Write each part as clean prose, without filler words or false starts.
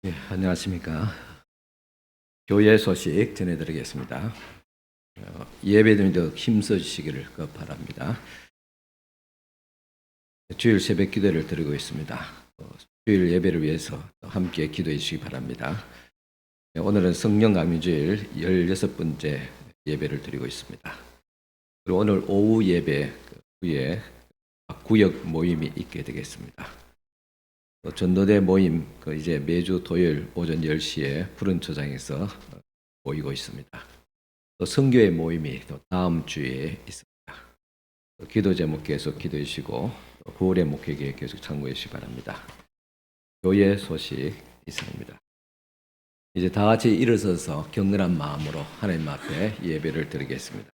네, 안녕하십니까. 교회 소식 전해드리겠습니다. 예배드리도록 힘써주시기를 바랍니다. 주일 새벽 기도를 드리고 있습니다. 주일 예배를 위해서 함께 기도해 주시기 바랍니다. 오늘은 성령 강림주일 16번째 예배를 드리고 있습니다. 그리고 오늘 오후 예배 후에 구역 모임이 있게 되겠습니다. 전도대 모임 이제 매주 토요일 오전 10시에 푸른 초장에서 모이고 있습니다. 또 선교회 모임이 또 다음 주에 있습니다. 기도 제목 계속 기도해 주시고 9월의 목회기에 계속 참고해 주시기 바랍니다. 교회 소식 있습니다. 이제 다 같이 일어서서 격렬한 마음으로 하나님 앞에 예배를 드리겠습니다.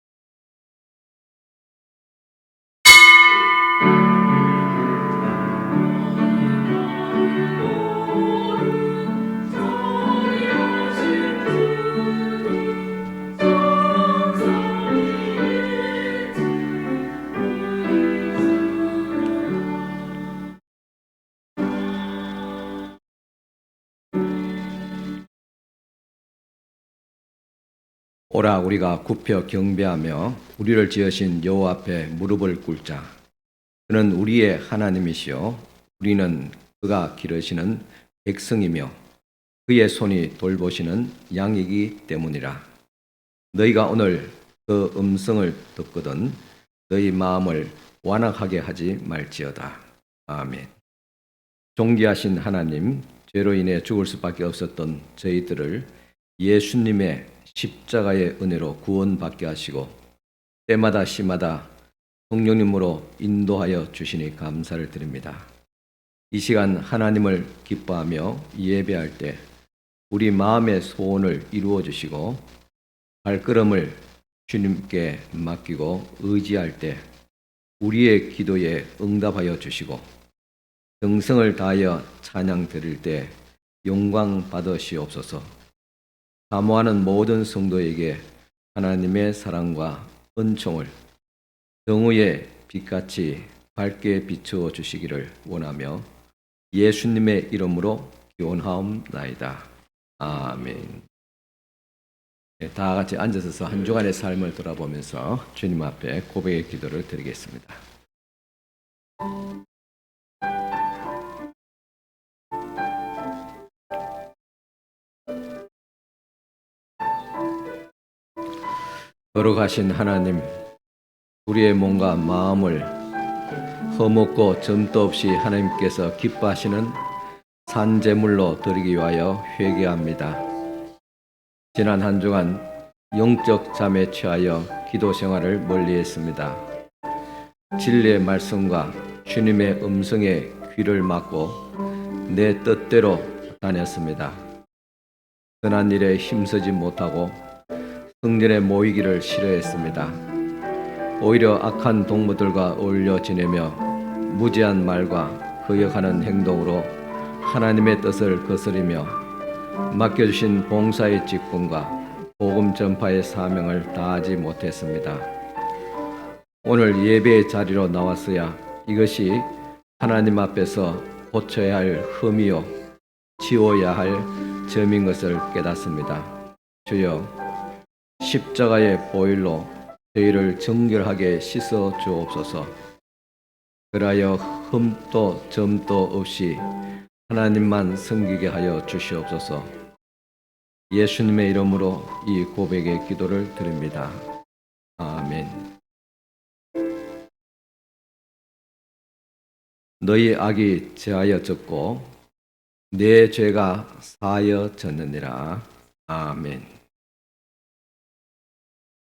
오라 우리가 굽혀 경배하며 우리를 지으신 여호와 앞에 무릎을 꿇자. 그는 우리의 하나님이시요 우리는 그가 기르시는 백성이며 그의 손이 돌보시는 양이기 때문이라. 너희가 오늘 그 음성을 듣거든 너희 마음을 완악하게 하지 말지어다. 아멘. 존귀하신 하나님, 죄로 인해 죽을 수밖에 없었던 저희들을 예수님의 십자가의 은혜로 구원받게 하시고 때마다 시마다 성령님으로 인도하여 주시니 감사를 드립니다. 이 시간 하나님을 기뻐하며 예배할 때 우리 마음의 소원을 이루어 주시고 발걸음을 주님께 맡기고 의지할 때 우리의 기도에 응답하여 주시고 정성을 다하여 찬양 드릴 때 영광 받으시옵소서. 사모하는 모든 성도에게 하나님의 사랑과 은총을 정오의 빛같이 밝게 비추어 주시기를 원하며 예수님의 이름으로 기원하옵나이다. 아멘. 네, 다 같이 앉아서 한 주간의 삶을 돌아보면서 주님 앞에 고백의 기도를 드리겠습니다. 거룩하신 하나님, 우리의 몸과 마음을 허먹고 점도 없이 하나님께서 기뻐하시는 산제물로 드리기 위하여 회개합니다. 지난 한 주간 영적 잠에 취하여 기도 생활을 멀리했습니다. 진리의 말씀과 주님의 음성에 귀를 막고 내 뜻대로 다녔습니다. 선한 일에 힘쓰지 못하고 성전에 모이기를 싫어했습니다. 오히려 악한 동무들과 어울려 지내며 무지한 말과 거역하는 행동으로 하나님의 뜻을 거스리며 맡겨주신 봉사의 직분과 복음 전파의 사명을 다하지 못했습니다. 오늘 예배의 자리로 나왔어야 이것이 하나님 앞에서 고쳐야 할 흠이요 지워야 할 점인 것을 깨닫습니다. 주여, 십자가의 보혈로 저희를 정결하게 씻어 주옵소서. 그라여 흠도 점도 없이 하나님만 섬기게 하여 주시옵소서. 예수님의 이름으로 이 고백의 기도를 드립니다. 아멘. 너희 악이 제하여 졌고 내 죄가 사하여 졌느니라. 아멘.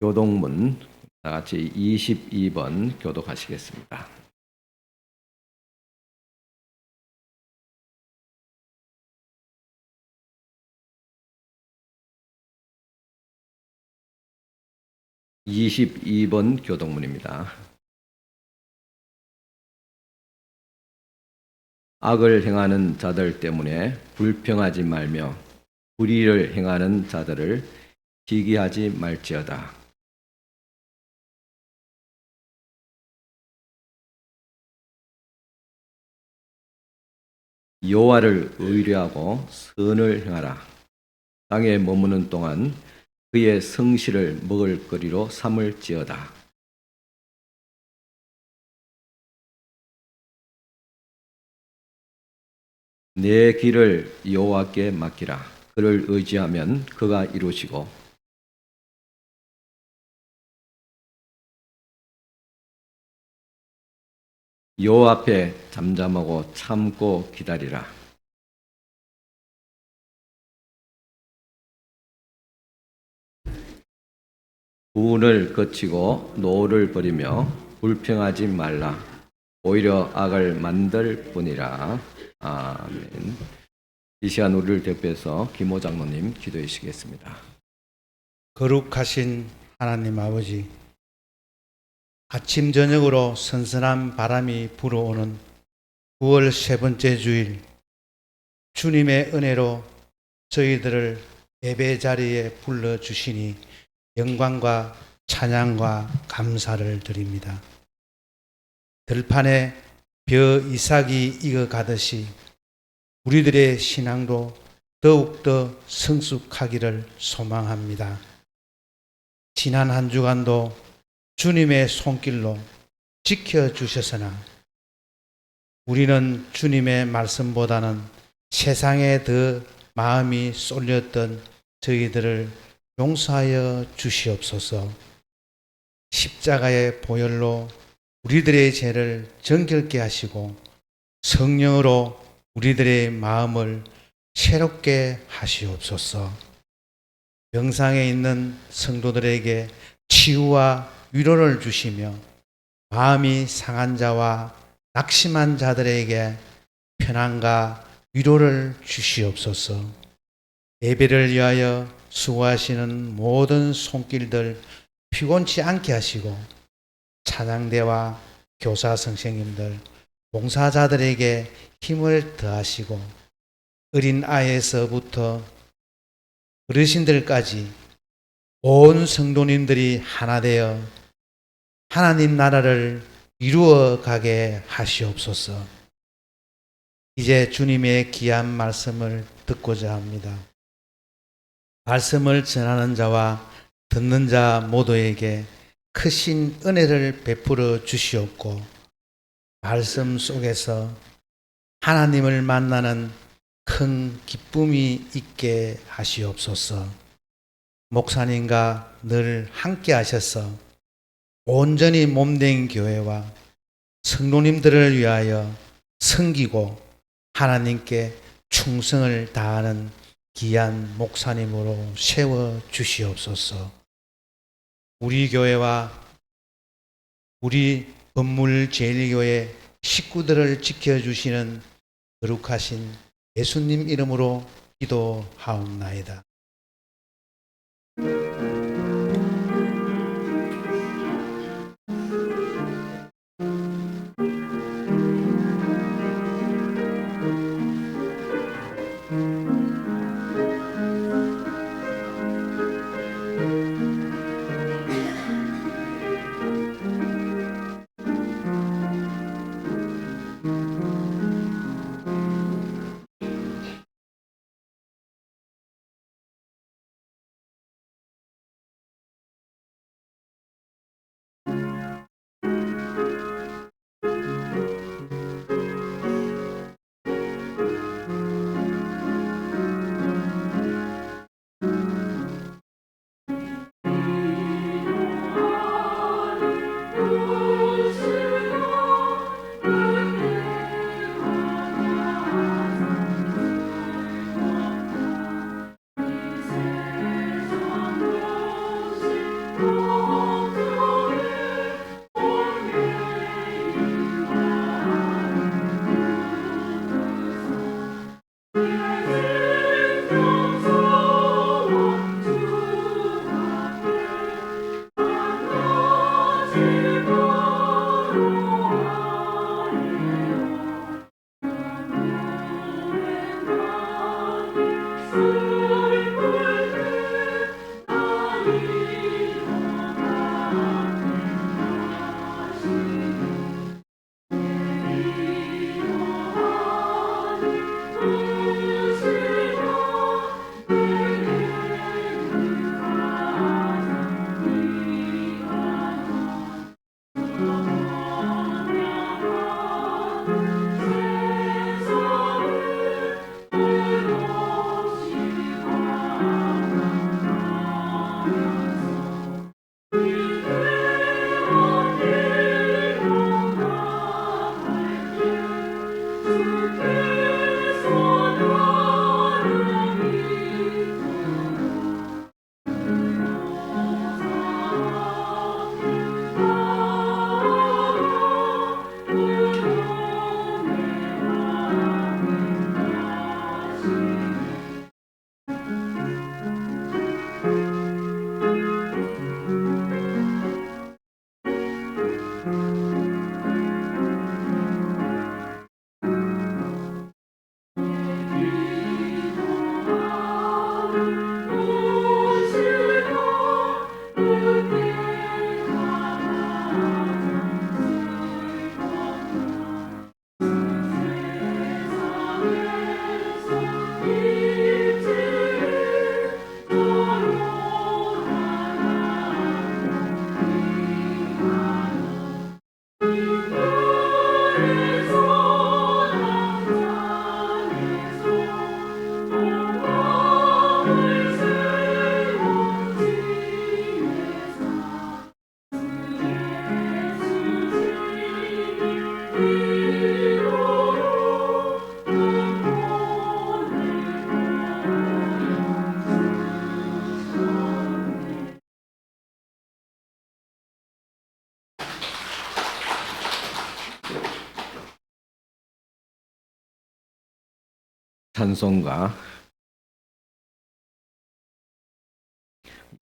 교독문 다 같이 22번 교독하시겠습니다. (22번) 교독문입니다. 악을 행하는 자들 때문에 불평하지 말며 불의를 행하는 자들을 시기하지 말지어다. 여호와를 의뢰하고 선을 행하라. 땅에 머무는 동안 그의 성실을 먹을거리로 삼을지어다. 내 길을 여호와께 맡기라. 그를 의지하면 그가 이루시고 여호와 앞에 잠잠하고 참고 기다리라. 분을 거치고 노를 버리며 불평하지 말라. 오히려 악을 만들 뿐이라. 아멘. 이 시간 우리를 대표해서 김호 장로님 기도해 주시겠습니다. 거룩하신 하나님 아버지, 아침 저녁으로 선선한 바람이 불어오는 9월 세 번째 주일, 주님의 은혜로 저희들을 예배 자리에 불러주시니 영광과 찬양과 감사를 드립니다. 들판에 벼 이삭이 익어가듯이 우리들의 신앙도 더욱더 성숙하기를 소망합니다. 지난 한 주간도 주님의 손길로 지켜주셨으나 우리는 주님의 말씀보다는 세상에 더 마음이 쏠렸던 저희들을 용서하여 주시옵소서. 십자가의 보혈로 우리들의 죄를 정결케 하시고 성령으로 우리들의 마음을 새롭게 하시옵소서. 병상에 있는 성도들에게 치유와 위로를 주시며 마음이 상한 자와 낙심한 자들에게 편안과 위로를 주시옵소서. 예배를 위하여 수고하시는 모든 손길들 피곤치 않게 하시고 찬양대와 교사 선생님들, 봉사자들에게 힘을 더하시고 어린 아이에서부터 어르신들까지 온 성도님들이 하나 되어 하나님 나라를 이루어 가게 하시옵소서. 이제 주님의 귀한 말씀을 듣고자 합니다. 말씀을 전하는 자와 듣는 자 모두에게 크신 은혜를 베풀어 주시옵고 말씀 속에서 하나님을 만나는 큰 기쁨이 있게 하시옵소서. 목사님과 늘 함께 하셔서 온전히 몸된 교회와 성도님들을 위하여 섬기고 하나님께 충성을 다하는 귀한 목사님으로 세워 주시옵소서. 우리 교회와 우리 건물제일교회 식구들을 지켜주시는 거룩하신 예수님 이름으로 기도하옵나이다. 찬송가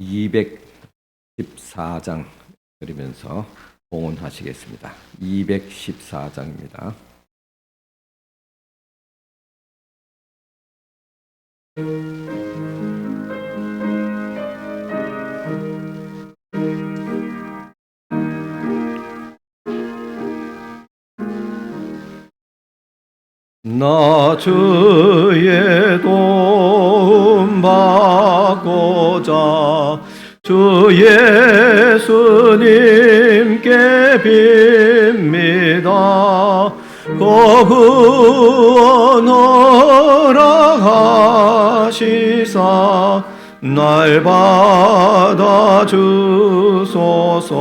214장 드리면서 봉헌하시겠습니다. 214장입니다. 나 주의 도움 받고자 주 예수님께 빕니다. 구원 허락하시사 날 받아 주소서.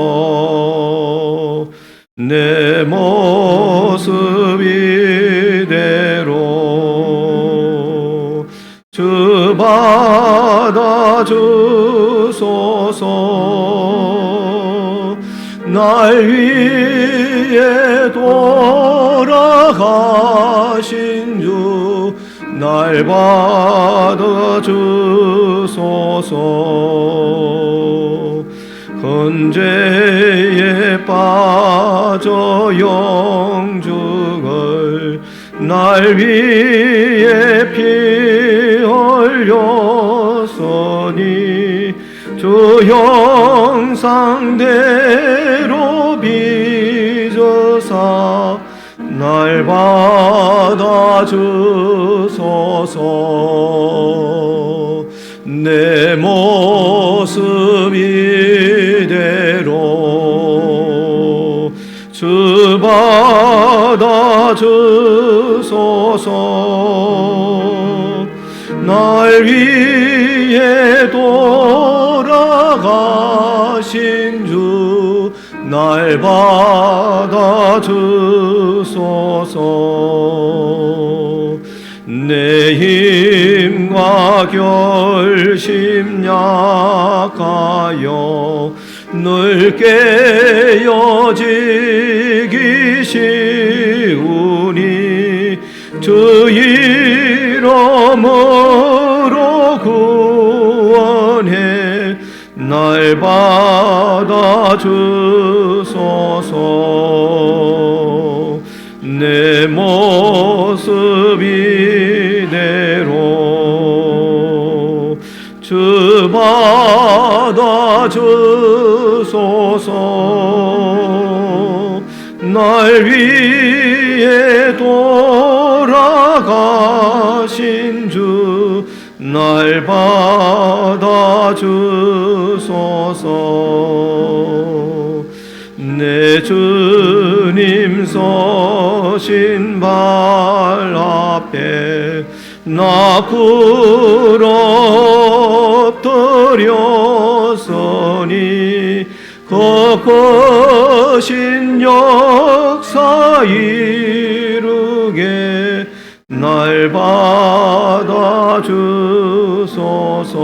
내 모습 이대로 주 받아 주소서. 날 위해 돌아가신 주 날 받아 주소서. 헌죄에 빠져 영죽을 날 위해 피 흘렸으니 주 형상대로 빚어사 날 받아 주소서. 내 모습 이대로 주 받아 주소서. 날 위해 돌아가신 주 날 받아 주소서. 내 힘과 결심 약하여 늘 깨어지기 쉬우니 주 이름으로 구원해 날 받아 주소서. 내 모습 이대로 주 받아 주소서. 날 위해 돌아가신 주 날 받아 주소서. 내 주님 서신 발 앞에 나 엎드렸으니 그 크신 역사 이루게 날 받아 주소서.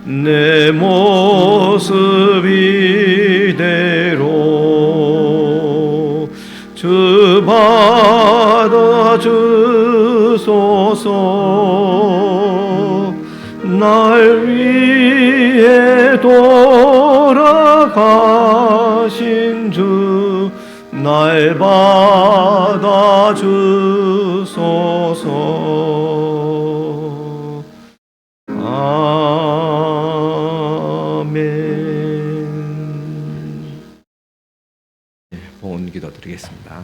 내 모습 이대로 주 받아 주소서. 날 위해 돌아가신 주 날 받아 주소서. 아멘. 봉헌 기도 드리겠습니다.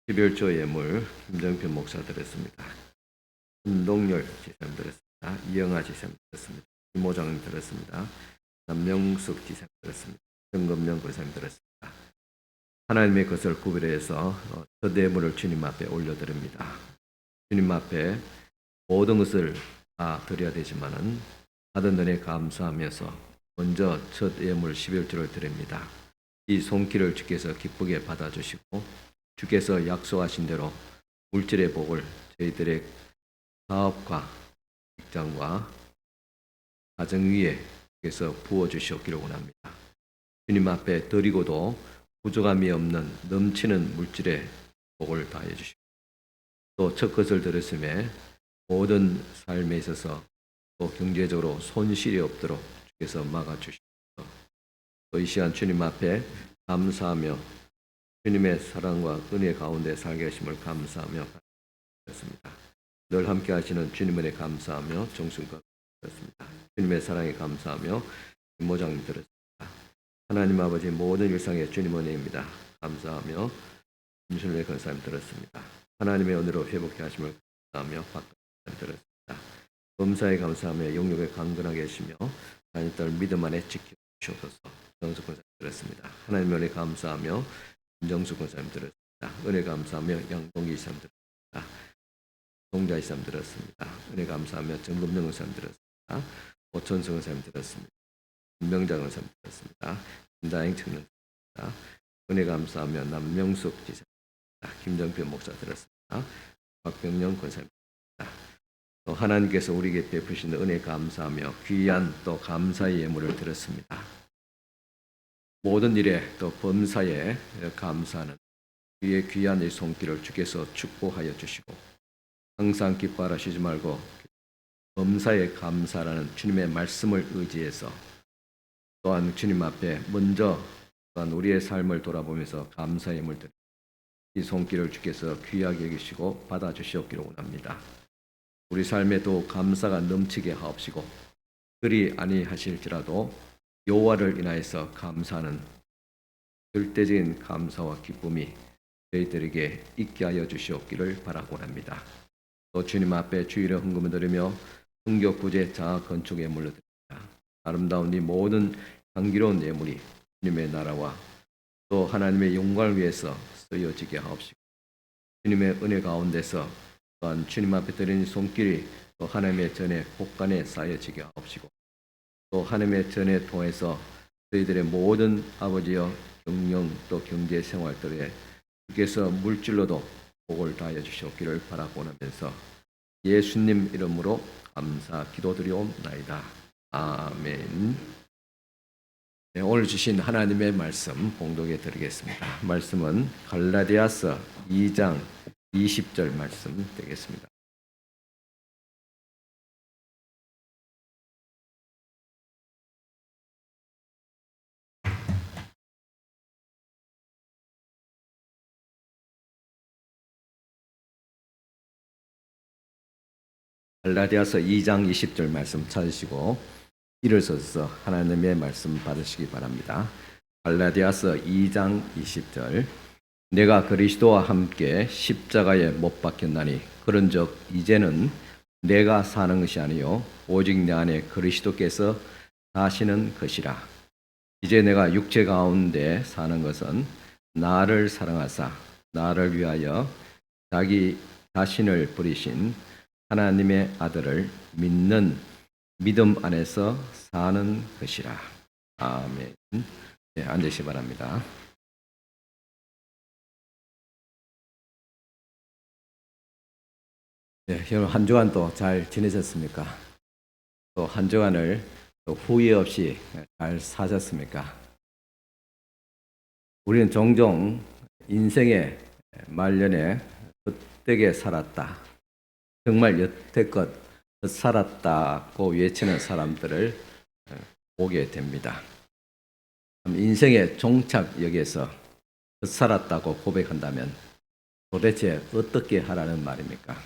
십일조 예물 김정필 목사 드렸습니다. 김동열 지사님 들었습니다. 이영아 지사님 들었습니다. 이모장 들었습니다. 남명숙 지사님 들었습니다. 정금영 권사님 들었습니다. 하나님의 것을 구별해서 첫 예물을 주님 앞에 올려드립니다. 주님 앞에 모든 것을 다 드려야 되지만은 받은 은혜 감사하면서 먼저 첫 예물 11조를 드립니다. 이 손길을 주께서 기쁘게 받아주시고 주께서 약속하신 대로 물질의 복을 저희들의 사업과 직장과 가정 위에 주께서 부어주시옵기를 원합니다. 주님 앞에 드리고도 부족함이 없는 넘치는 물질의 복을 다해 주시고 또 첫 것을 들었음에 모든 삶에 있어서 또 경제적으로 손실이 없도록 주께서 막아주시옵소서. 또 이 시간 주님 앞에 감사하며 주님의 사랑과 은혜 가운데 살게 하심을 감사하며 받습니다. 늘 함께 하시는 주님 은혜 감사하며 정순과 드렸습니다. 주님의 사랑에 감사하며 모장님 들었습니다. 하나님 아버지 모든 일상의 주님 은혜입니다. 감사하며 임순례 권사님 들었습니다. 하나님의 은혜로 회복해 하심을 감사하며 박근혜 들었습니다. 범사에 감사하며 영역에 강건하게 하시며 하나님 딸 믿음 안에 지켜주셔서 정수 권사님 들었습니다. 하나님의 은혜 감사하며 김정수 권사님 들었습니다. 은혜 감사하며 양동기 이사님 들었습니다. 동자 이사님 들었습니다. 은혜 감사하며 정금영 권사님 들었습니다. 오천수 권사님 들었습니다. 김명자 권사님 들었습니다. 김다행 청년 들었습니다. 은혜 감사하며 남명숙 지사 김정표 목사 들었습니다. 박병영 권사님 들었습니다. 또 하나님께서 우리에게 베푸신 은혜 감사하며 귀한 또 감사의 예물을 드렸습니다. 모든 일에 또 범사에 감사하는 주의 귀한 이 손길을 주께서 축복하여 주시고 항상 기뻐하라 쉬지 말고 범사에 감사라는 주님의 말씀을 의지해서 또한 주님 앞에 먼저 또한 우리의 삶을 돌아보면서 감사의 예물 드립니다. 이 손길을 주께서 귀하게 여기시고 받아주시옵기를 원합니다. 우리 삶에도 감사가 넘치게 하옵시고 그리 아니하실지라도 여호와를 인하여서 감사하는 절대적인 감사와 기쁨이 저희들에게 있게 하여 주시옵기를 바라고 합니다. 또 주님 앞에 주일의 헌금을 드리며 성교 구제 자아 건축에 물러드립니다. 아름다운 이 모든 향기로운 예물이 주님의 나라와 또 하나님의 영광을 위해서 쓰여지게 하옵시고 주님의 은혜 가운데서 또한 주님 앞에 드리는 손길이 또 하나님의 전에 복간에 쌓여지게 하옵시고 또 하나님의 전에 통해서 저희들의 모든 아버지여 경영 또 경제 생활들에 주께서 물질로도 복을 다하여 주시옵기를 바라고 하면서 예수님 이름으로 감사 기도드리옵나이다. 아멘. 네, 오늘 주신 하나님의 말씀 봉독해 드리겠습니다. 말씀은 갈라디아서 2장 20절 말씀 되겠습니다. 갈라디아서 2장 20절 말씀 찾으시고 일어서서 하나님의 말씀 받으시기 바랍니다. 갈라디아서 2장 20절 내가 그리스도와 함께 십자가에 못 박혔나니 그런즉 이제는 내가 사는 것이 아니요 오직 내 안에 그리스도께서 사시는 것이라. 이제 내가 육체 가운데 사는 것은 나를 사랑하사 나를 위하여 자기 자신을 버리신 하나님의 아들을 믿는 믿음 안에서 사는 것이라. 아멘. 네, 앉으시기 바랍니다. 네, 여러분 한 주간 또 잘 지내셨습니까? 또 한 주간을 또 후회 없이 잘 사셨습니까? 우리는 종종 인생의 말년에 헛되게 살았다. 정말 여태껏 살았다고 외치는 사람들을 보게 됩니다. 인생의 종착역에서 살았다고 고백한다면 도대체 어떻게 하라는 말입니까?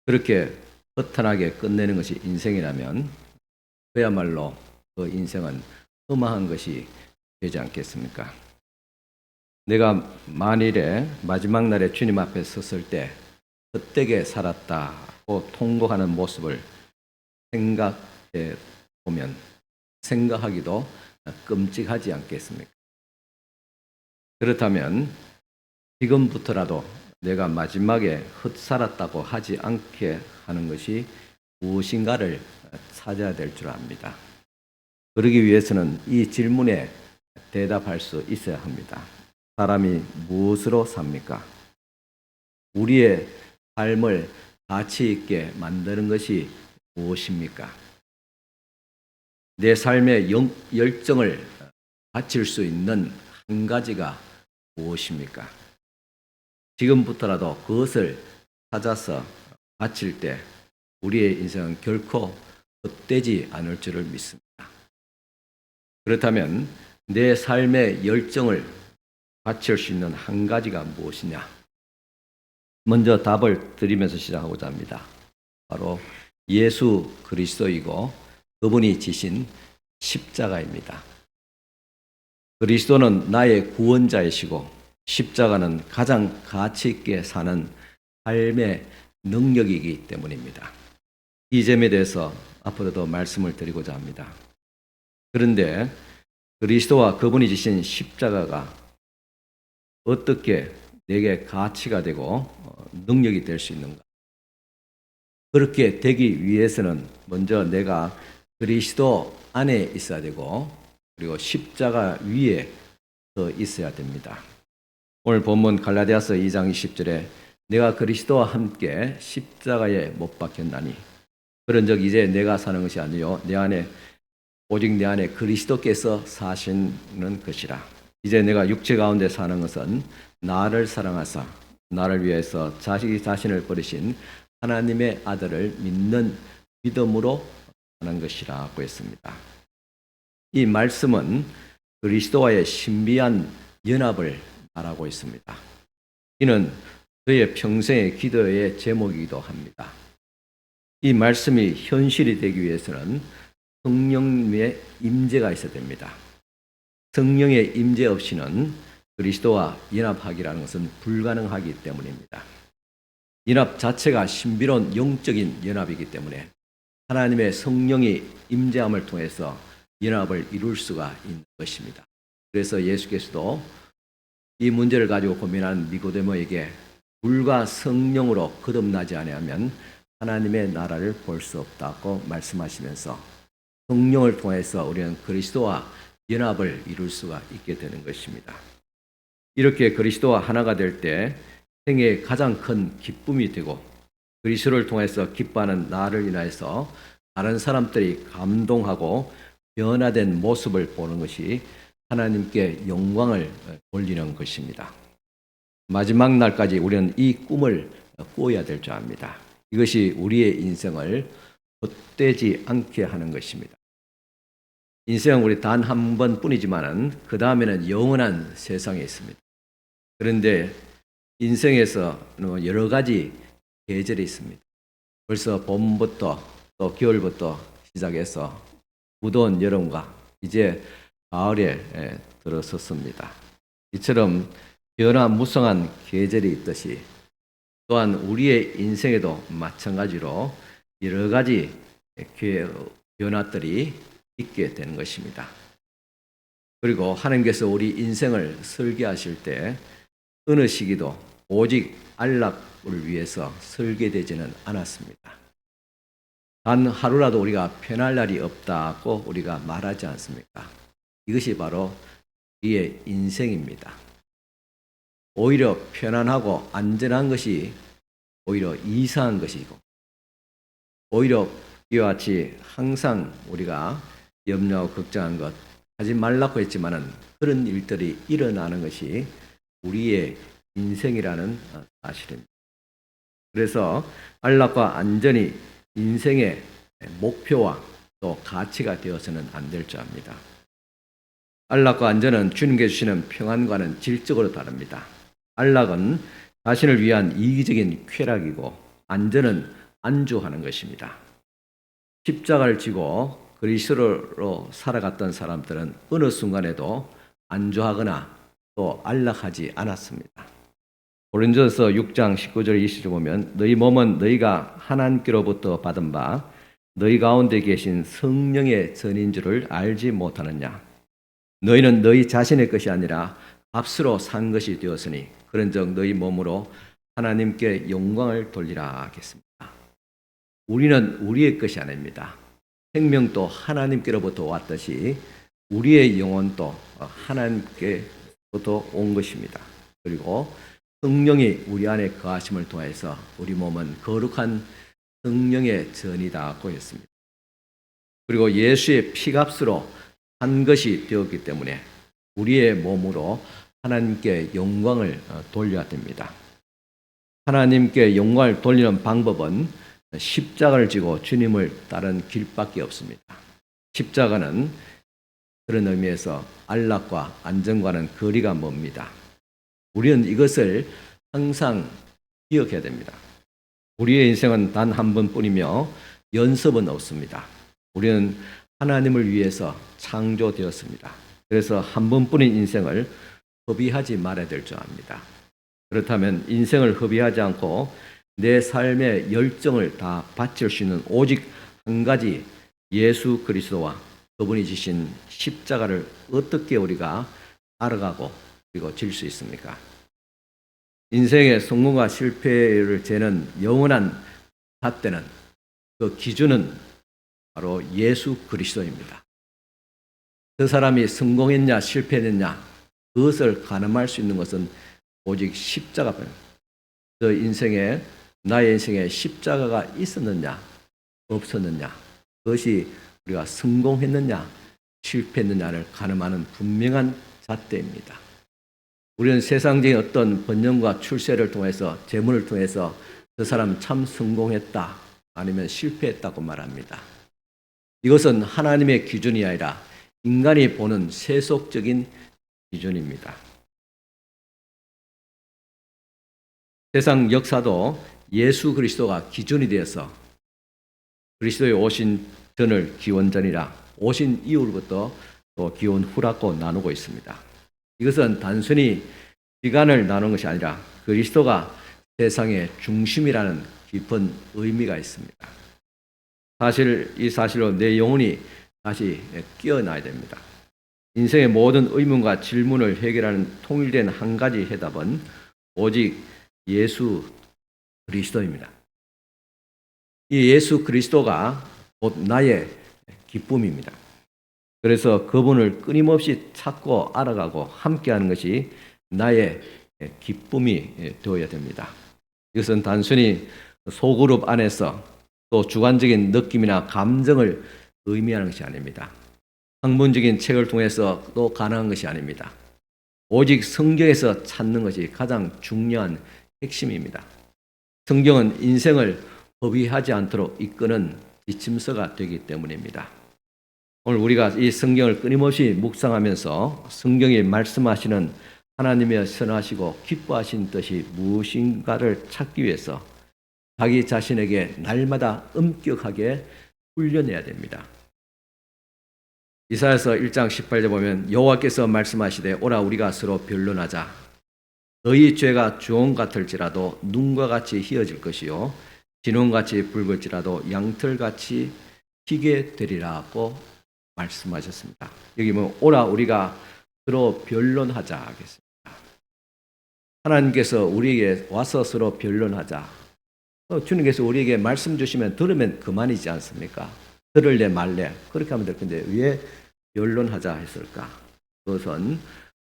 그렇게 허탄하게 끝내는 것이 인생이라면 그야말로 그 인생은 흠한 것이 되지 않겠습니까? 내가 만일에 마지막 날에 주님 앞에 섰을 때 헛되게 살았다고 통곡하는 모습을 생각해 보면 생각하기도 끔찍하지 않겠습니까? 그렇다면 지금부터라도 내가 마지막에 헛살았다고 하지 않게 하는 것이 무엇인가를 찾아야 될 줄 압니다. 그러기 위해서는 이 질문에 대답할 수 있어야 합니다. 사람이 무엇으로 삽니까? 우리의 삶을 가치 있게 만드는 것이 무엇입니까? 내 삶의 열정을 바칠 수 있는 한 가지가 무엇입니까? 지금부터라도 그것을 찾아서 바칠 때 우리의 인생은 결코 헛되지 않을 줄을 믿습니다. 그렇다면 내 삶의 열정을 바칠 수 있는 한 가지가 무엇이냐? 먼저 답을 드리면서 시작하고자 합니다. 바로 예수 그리스도이고 그분이 지신 십자가입니다. 그리스도는 나의 구원자이시고 십자가는 가장 가치 있게 사는 삶의 능력이기 때문입니다. 이 점에 대해서 앞으로도 말씀을 드리고자 합니다. 그런데 그리스도와 그분이 지신 십자가가 어떻게 내게 가치가 되고 능력이 될 수 있는가? 그렇게 되기 위해서는 먼저 내가 그리스도 안에 있어야 되고 그리고 십자가 위에 서 있어야 됩니다. 오늘 본문 갈라디아서 2장 20절에 내가 그리스도와 함께 십자가에 못 박혔나니 그런즉 이제 내가 사는 것이 아니요 오직 내 안에 그리스도께서 사시는 것이라. 이제 내가 육체 가운데 사는 것은 나를 사랑하사 나를 위해서 자기 자신을 버리신 하나님의 아들을 믿는 믿음으로 하는 것이라고 했습니다. 이 말씀은 그리스도와의 신비한 연합을 말하고 있습니다. 이는 그의 평생의 기도의 제목이기도 합니다. 이 말씀이 현실이 되기 위해서는 성령의 임재가 있어야 됩니다. 성령의 임재 없이는 그리스도와 연합하기라는 것은 불가능하기 때문입니다. 연합 자체가 신비로운 영적인 연합이기 때문에 하나님의 성령이 임재함을 통해서 연합을 이룰 수가 있는 것입니다. 그래서 예수께서도 이 문제를 가지고 고민한 니고데모에게 불과 성령으로 거듭나지 아니하면 하나님의 나라를 볼 수 없다고 말씀하시면서 성령을 통해서 우리는 그리스도와 연합을 이룰 수가 있게 되는 것입니다. 이렇게 그리스도와 하나가 될 때 생애의 가장 큰 기쁨이 되고 그리스도를 통해서 기뻐하는 나를 인하여서 다른 사람들이 감동하고 변화된 모습을 보는 것이 하나님께 영광을 돌리는 것입니다. 마지막 날까지 우리는 이 꿈을 꾸어야 될 줄 압니다. 이것이 우리의 인생을 헛되지 않게 하는 것입니다. 인생은 우리 단 한 번뿐이지만은 그 다음에는 영원한 세상에 있습니다. 그런데 인생에서 여러 가지 계절이 있습니다. 벌써 봄부터 또 겨울부터 시작해서 무더운 여름과 이제 가을에 들어섰습니다. 이처럼 변화무성한 계절이 있듯이 또한 우리의 인생에도 마찬가지로 여러 가지 변화들이 있게 되는 것입니다. 그리고 하나님께서 우리 인생을 설계하실 때 어느 시기도 오직 안락을 위해서 설계되지는 않았습니다. 단 하루라도 우리가 편할 날이 없다고 우리가 말하지 않습니까? 이것이 바로 우리의 인생입니다. 오히려 편안하고 안전한 것이 오히려 이상한 것이고 오히려 이와 같이 항상 우리가 염려하고 걱정한 것 하지 말라고 했지만은 그런 일들이 일어나는 것이 우리의 인생이라는 사실입니다. 그래서 안락과 안전이 인생의 목표와 또 가치가 되어서는 안 될 줄 압니다. 안락과 안전은 주님께 주시는 평안과는 질적으로 다릅니다. 안락은 자신을 위한 이기적인 쾌락이고 안전은 안주하는 것입니다. 십자가를 지고 그리스도로 살아갔던 사람들은 어느 순간에도 안주하거나 또 안락하지 않았습니다. 고린도서 6장 19절 20절 보면 너희 몸은 너희가 하나님께로부터 받은 바 너희 가운데 계신 성령의 전인 줄을 알지 못하느냐. 너희는 너희 자신의 것이 아니라 값으로 산 것이 되었으니 그런즉 너희 몸으로 하나님께 영광을 돌리라 하겠습니다. 우리는 우리의 것이 아닙니다. 생명도 하나님께로부터 왔듯이 우리의 영혼도 하나님께로부터 온 것입니다. 그리고 성령이 우리 안에 거하심을 통해서 우리 몸은 거룩한 성령의 전이다고 했습니다. 그리고 예수의 피값으로 한 것이 되었기 때문에 우리의 몸으로 하나님께 영광을 돌려야 됩니다. 하나님께 영광을 돌리는 방법은 십자가를 지고 주님을 따른 길밖에 없습니다. 십자가는 그런 의미에서 안락과 안정과는 거리가 멉니다. 우리는 이것을 항상 기억해야 됩니다. 우리의 인생은 단 한 번뿐이며 연습은 없습니다. 우리는 하나님을 위해서 창조되었습니다. 그래서 한 번뿐인 인생을 허비하지 말아야 될 줄 압니다. 그렇다면 인생을 허비하지 않고 내 삶의 열정을 다 바칠 수 있는 오직 한 가지 예수 그리스도와 그분이 지신 십자가를 어떻게 우리가 알아가고 그리고 질 수 있습니까? 인생의 성공과 실패를 재는 영원한 잣대는 그 기준은 바로 예수 그리스도입니다. 그 사람이 성공했냐 실패했냐 그것을 가늠할 수 있는 것은 오직 십자가입니다. 나의 인생에 십자가가 있었느냐 없었느냐 그것이 우리가 성공했느냐 실패했느냐를 가늠하는 분명한 잣대입니다. 우리는 세상적인 어떤 번영과 출세를 통해서 재물을 통해서 그 사람 참 성공했다 아니면 실패했다고 말합니다. 이것은 하나님의 기준이 아니라 인간이 보는 세속적인 기준입니다. 세상 역사도 예수 그리스도가 기준이 되어서 그리스도의 오신 전을 기원전이라 오신 이후로부터 또 기원 후라고 나누고 있습니다. 이것은 단순히 시간을 나누는 것이 아니라 그리스도가 세상의 중심이라는 깊은 의미가 있습니다. 이 사실로 내 영혼이 다시 깨어나야 됩니다. 인생의 모든 의문과 질문을 해결하는 통일된 한 가지 해답은 오직 예수 그리스도입니다. 이 예수 그리스도가 곧 나의 기쁨입니다. 그래서 그분을 끊임없이 찾고 알아가고 함께하는 것이 나의 기쁨이 되어야 됩니다. 이것은 단순히 소그룹 안에서 또 주관적인 느낌이나 감정을 의미하는 것이 아닙니다. 학문적인 책을 통해서 또 가능한 것이 아닙니다. 오직 성경에서 찾는 것이 가장 중요한 핵심입니다. 성경은 인생을 허비하지 않도록 이끄는 지침서가 되기 때문입니다. 오늘 우리가 이 성경을 끊임없이 묵상하면서 성경이 말씀하시는 하나님의 선하시고 기뻐하신 뜻이 무엇인가를 찾기 위해서 자기 자신에게 날마다 엄격하게 훈련해야 됩니다. 이사야서 1장 18절 보면 여호와께서 말씀하시되 오라 우리가 서로 변론하자. 너희 죄가 주홍 같을지라도 눈과 같이 희어질 것이요 진홍같이 붉을지라도 양털같이 희게 되리라고 말씀하셨습니다. 여기 보면 오라 우리가 서로 변론하자 하겠습니다. 하나님께서 우리에게 와서 서로 변론하자. 주님께서 우리에게 말씀 주시면 들으면 그만이지 않습니까? 들을래 말래 그렇게 하면 될 건데 왜 변론하자 했을까? 그것은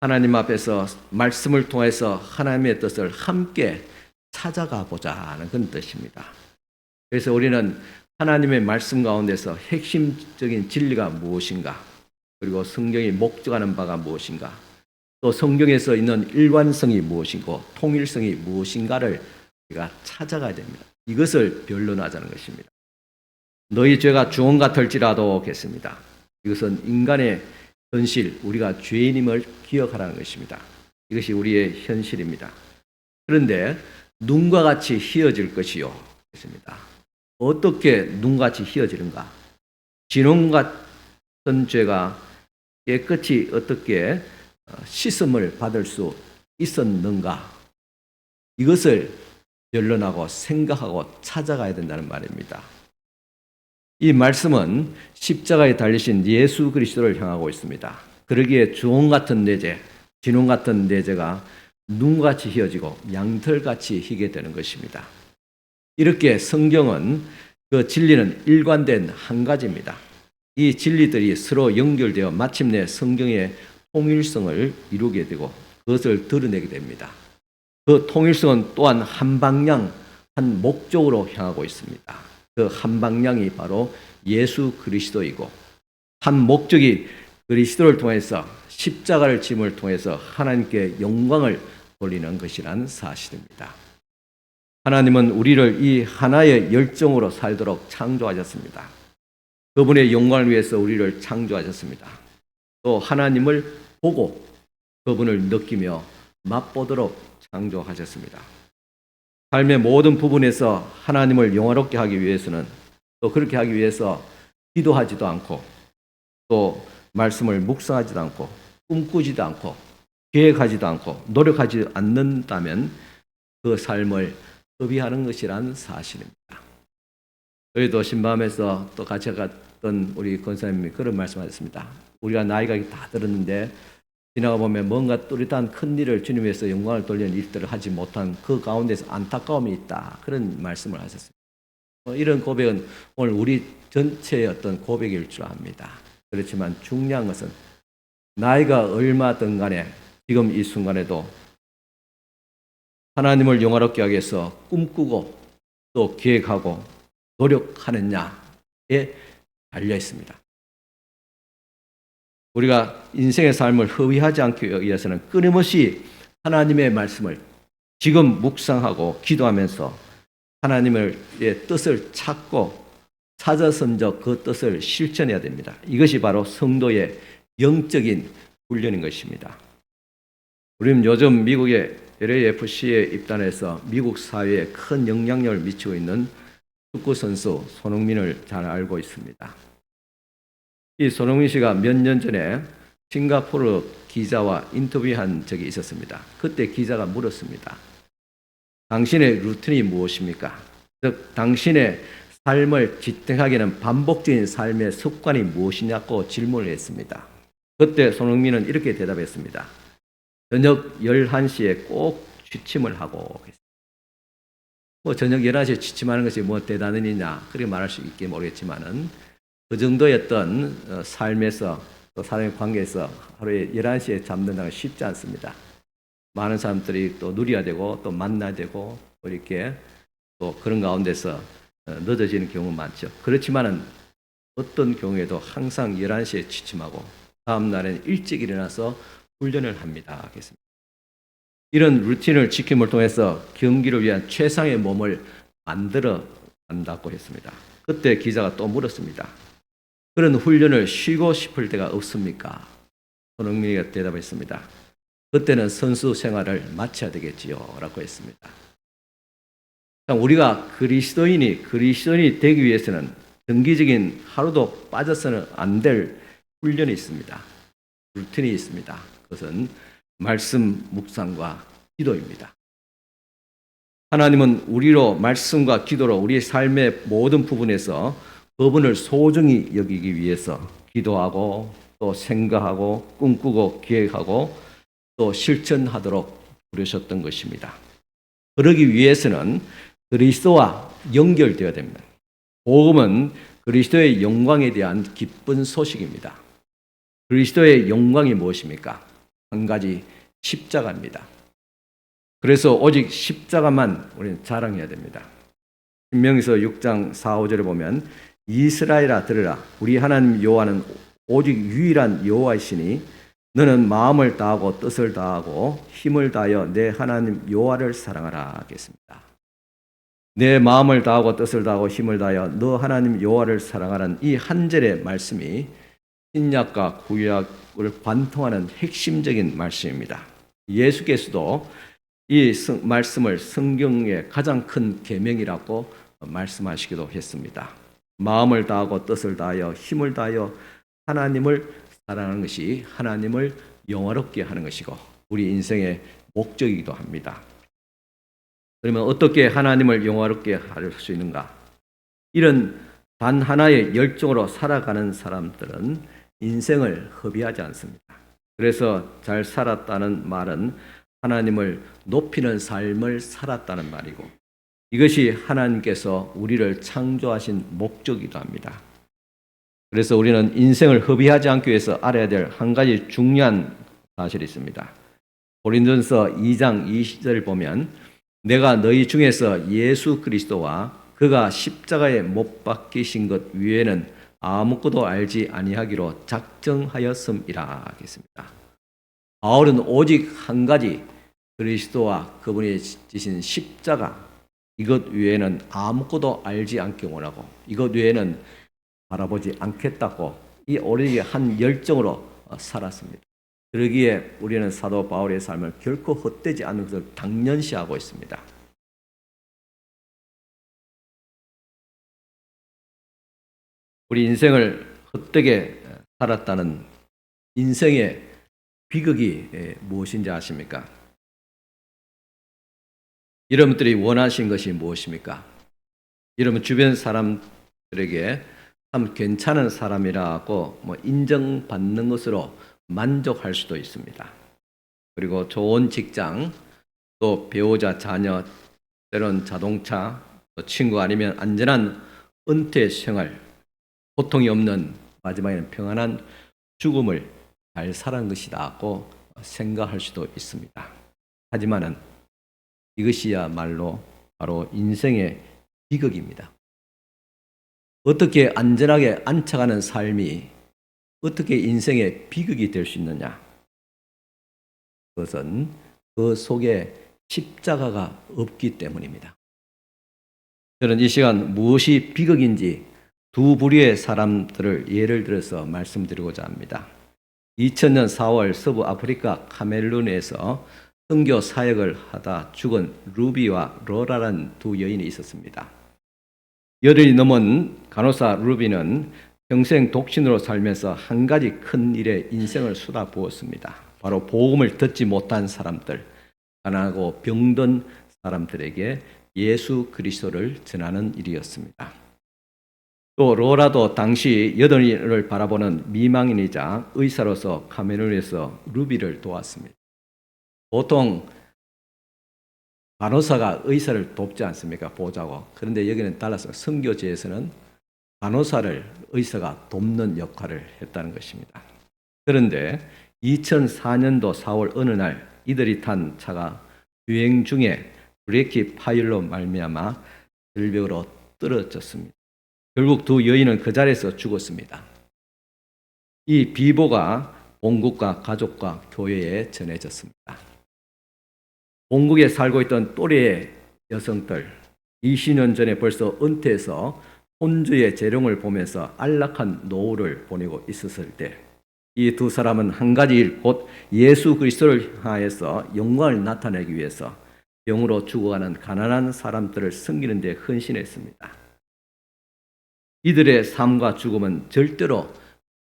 하나님 앞에서 말씀을 통해서 하나님의 뜻을 함께 찾아가 보자 하는 그런 뜻입니다. 그래서 우리는 하나님의 말씀 가운데서 핵심적인 진리가 무엇인가, 그리고 성경이 목적하는 바가 무엇인가, 또 성경에서 있는 일관성이 무엇이고 통일성이 무엇인가를 우리가 찾아가야 됩니다. 이것을 변론하자는 것입니다. 너희 죄가 주홍 같을지라도 겠습니다. 이것은 인간의 현실, 우리가 죄인임을 기억하라는 것입니다. 이것이 우리의 현실입니다. 그런데 눈과 같이 희어질 것이요 겠습니다. 어떻게 눈같이 희어지는가? 진홍 같은 죄가 깨끗이 어떻게 씻음을 받을 수 있었는가? 이것을 변론하고 생각하고 찾아가야 된다는 말입니다. 이 말씀은 십자가에 달리신 예수 그리스도를 향하고 있습니다. 그러기에 주홍 같은 내 죄, 진홍 같은 내 죄가 눈같이 희어지고 양털같이 희게 되는 것입니다. 이렇게 성경은 그 진리는 일관된 한 가지입니다. 이 진리들이 서로 연결되어 마침내 성경의 통일성을 이루게 되고 그것을 드러내게 됩니다. 그 통일성은 또한 한 방향, 한 목적으로 향하고 있습니다. 그 한 방향이 바로 예수 그리스도이고 한 목적이 그리스도를 통해서 십자가를 짐을 통해서 하나님께 영광을 돌리는 것이라는 사실입니다. 하나님은 우리를 이 하나의 열정으로 살도록 창조하셨습니다. 그분의 영광을 위해서 우리를 창조하셨습니다. 또 하나님을 보고 그분을 느끼며 맛보도록 창조하셨습니다. 삶의 모든 부분에서 하나님을 영화롭게 하기 위해서는 또 그렇게 하기 위해서 기도하지도 않고 또 말씀을 묵상하지도 않고 꿈꾸지도 않고 계획하지도 않고 노력하지 않는다면 그 삶을 허비하는 것이라는 사실입니다. 저희도 신밤에서 또 같이 갔던 우리 권사님이 그런 말씀하셨습니다. 우리가 나이가 다 들었는데 지나가 보면 뭔가 뚜렷한 큰 일을 주님 위해서 영광을 돌리는 일들을 하지 못한 그 가운데서 안타까움이 있다. 그런 말씀을 하셨습니다. 이런 고백은 오늘 우리 전체의 어떤 고백일 줄 압니다. 그렇지만 중요한 것은 나이가 얼마든 간에 지금 이 순간에도 하나님을 영화롭게 하기 위해서 꿈꾸고 또 계획하고 노력하느냐에 달려 있습니다. 우리가 인생의 삶을 허위하지 않기 위해서는 끊임없이 하나님의 말씀을 지금 묵상하고 기도하면서 하나님의 뜻을 찾고 찾아선적 그 뜻을 실천해야 됩니다. 이것이 바로 성도의 영적인 훈련인 것입니다. 우리는 요즘 미국의 LAFC에 입단해서 미국 사회에 큰 영향력을 미치고 있는 축구 선수 손흥민을 잘 알고 있습니다. 이 손흥민 씨가 몇 년 전에 싱가포르 기자와 인터뷰한 적이 있었습니다. 그때 기자가 물었습니다. 당신의 루틴이 무엇입니까? 즉 당신의 삶을 지탱하기는 반복적인 삶의 습관이 무엇이냐고 질문을 했습니다. 그때 손흥민은 이렇게 대답했습니다. 저녁 11시에 꼭 취침을 하고 저녁 11시에 취침하는 것이 뭐 대단한 일이냐 그렇게 말할 수 있게 모르겠지만은 그 정도의 어떤 삶에서 또 사람의 관계에서 하루에 11시에 잠든다는 건 쉽지 않습니다. 많은 사람들이 또 누려야 되고 또 만나야 되고 또 이렇게 또 그런 가운데서 늦어지는 경우가 많죠. 그렇지만은 어떤 경우에도 항상 11시에 취침하고 다음 날에는 일찍 일어나서 훈련을 합니다. 이런 루틴을 지킴을 통해서 경기를 위한 최상의 몸을 만들어 간다고 했습니다. 그때 기자가 또 물었습니다. 그런 훈련을 쉬고 싶을 때가 없습니까? 손흥민이가 대답했습니다. 그때는 선수 생활을 마쳐야 되겠지요. 라고 했습니다. 우리가 그리스도인이 되기 위해서는 정기적인 하루도 빠져서는 안 될 훈련이 있습니다. 루틴이 있습니다. 그것은 말씀 묵상과 기도입니다. 하나님은 우리로 말씀과 기도로 우리의 삶의 모든 부분에서 그분을 소중히 여기기 위해서 기도하고 또 생각하고 꿈꾸고 계획하고 또 실천하도록 부르셨던 것입니다. 그러기 위해서는 그리스도와 연결되어야 됩니다. 복음은 그리스도의 영광에 대한 기쁜 소식입니다. 그리스도의 영광이 무엇입니까? 한 가지 십자가입니다. 그래서 오직 십자가만 우리는 자랑해야 됩니다. 신명기서 6장 4, 5절에 보면 이스라엘아 들으라 우리 하나님 여호와는 오직 유일한 여호와이시니 너는 마음을 다하고 뜻을 다하고 힘을 다하여 내 하나님 여호와를 사랑하라 하겠습니다. 내 마음을 다하고 뜻을 다하고 힘을 다하여 너 하나님 여호와를 사랑하라는 이 한 절의 말씀이 신약과 구약을 관통하는 핵심적인 말씀입니다. 예수께서도 이 말씀을 성경의 가장 큰 계명이라고 말씀하시기도 했습니다. 마음을 다하고 뜻을 다하여 힘을 다하여 하나님을 사랑하는 것이 하나님을 영화롭게 하는 것이고 우리 인생의 목적이기도 합니다. 그러면 어떻게 하나님을 영화롭게 할 수 있는가? 이런 단 하나의 열정으로 살아가는 사람들은 인생을 허비하지 않습니다. 그래서 잘 살았다는 말은 하나님을 높이는 삶을 살았다는 말이고 이것이 하나님께서 우리를 창조하신 목적이기도 합니다. 그래서 우리는 인생을 허비하지 않기 위해서 알아야 될 한 가지 중요한 사실이 있습니다. 고린도전서 2장 20절을 보면 내가 너희 중에서 예수 그리스도와 그가 십자가에 못 박히신 것 위에는 아무것도 알지 아니하기로 작정하였음이라 하겠습니다. 바울은 오직 한 가지 그리스도와 그분이 지신 십자가 이것 외에는 아무것도 알지 않기 원하고 이것 외에는 바라보지 않겠다고 이 오직 한 열정으로 살았습니다. 그러기에 우리는 사도 바울의 삶을 결코 헛되지 않는 것을 당연시하고 있습니다. 우리 인생을 헛되게 살았다는 인생의 비극이 무엇인지 아십니까? 여러분들이 원하신 것이 무엇입니까? 여러분 주변 사람들에게 참 괜찮은 사람이라고 인정받는 것으로 만족할 수도 있습니다. 그리고 좋은 직장, 또 배우자, 자녀, 때론 자동차, 또 친구 아니면 안전한 은퇴 생활, 고통이 없는 마지막에는 평안한 죽음을 잘 살아간 것이다고 생각할 수도 있습니다. 하지만은 이것이야말로 바로 인생의 비극입니다. 어떻게 안전하게 안착하는 삶이 어떻게 인생의 비극이 될 수 있느냐? 그것은 그 속에 십자가가 없기 때문입니다. 저는 이 시간 무엇이 비극인지 두 부류의 사람들을 예를 들어서 말씀드리고자 합니다. 2000년 4월 서부 아프리카 카메룬에서 선교 사역을 하다 죽은 루비와 로라라는 두 여인이 있었습니다. 열흘이 넘은 간호사 루비는 평생 독신으로 살면서 한 가지 큰 일에 인생을 쏟아부었습니다. 바로 복음을 듣지 못한 사람들, 가난하고 병든 사람들에게 예수 그리스도를 전하는 일이었습니다. 또 로라도 당시 여든을 바라보는 미망인이자 의사로서 카메룬에서 루비를 도왔습니다. 보통 간호사가 의사를 돕지 않습니까? 보자고. 그런데 여기는 달라서 선교지에서는 간호사를 의사가 돕는 역할을 했다는 것입니다. 그런데 2004년도 4월 어느 날 이들이 탄 차가 주행 중에 브레이크 파일로 말미암아 절벽으로 떨어졌습니다. 결국 두 여인은 그 자리에서 죽었습니다. 이 비보가 본국과 가족과 교회에 전해졌습니다. 본국에 살고 있던 또래의 여성들, 20년 전에 벌써 은퇴해서 혼주의 재롱을 보면서 안락한 노후를 보내고 있었을 때 이 두 사람은 한 가지 일, 곧 예수 그리스도를 향해서 영광을 나타내기 위해서 병으로 죽어가는 가난한 사람들을 섬기는 데 헌신했습니다. 이들의 삶과 죽음은 절대로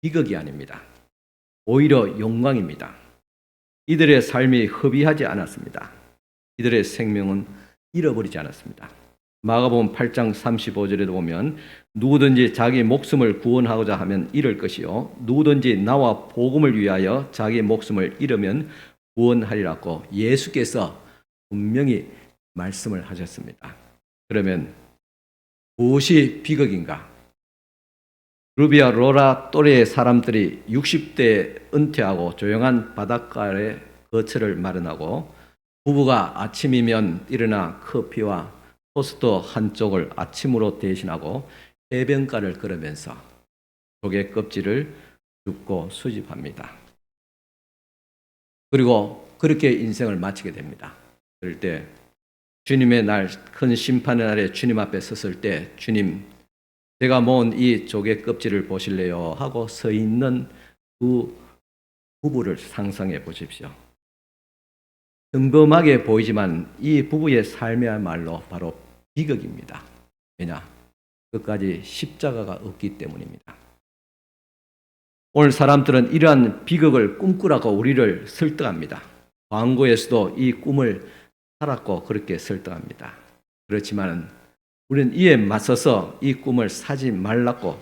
비극이 아닙니다. 오히려 영광입니다. 이들의 삶이 허비하지 않았습니다. 이들의 생명은 잃어버리지 않았습니다. 마가복음 8장 35절에도 보면 누구든지 자기 목숨을 구원하고자 하면 잃을 것이요 누구든지 나와 복음을 위하여 자기 목숨을 잃으면 구원하리라고 예수께서 분명히 말씀을 하셨습니다. 그러면 무엇이 비극인가? 루비와 로라 또래의 사람들이 60대에 은퇴하고 조용한 바닷가에 거처를 마련하고 부부가 아침이면 일어나 커피와 토스트 한쪽을 아침으로 대신하고 해변가를 걸으면서 조개 껍질을 줍고 수집합니다. 그리고 그렇게 인생을 마치게 됩니다. 그럴 때 주님의 날, 큰 심판의 날에 주님 앞에 섰을 때 주님, 제가 모은 이 조개 껍질을 보실래요? 하고 서 있는 그 부부를 상상해 보십시오. 평범하게 보이지만 이 부부의 삶이야말로 바로 비극입니다. 왜냐? 끝까지 십자가가 없기 때문입니다. 오늘 사람들은 이러한 비극을 꿈꾸라고 우리를 설득합니다. 광고에서도 이 꿈을 살았고 그렇게 설득합니다. 그렇지만 우리는 이에 맞서서 이 꿈을 사지 말라고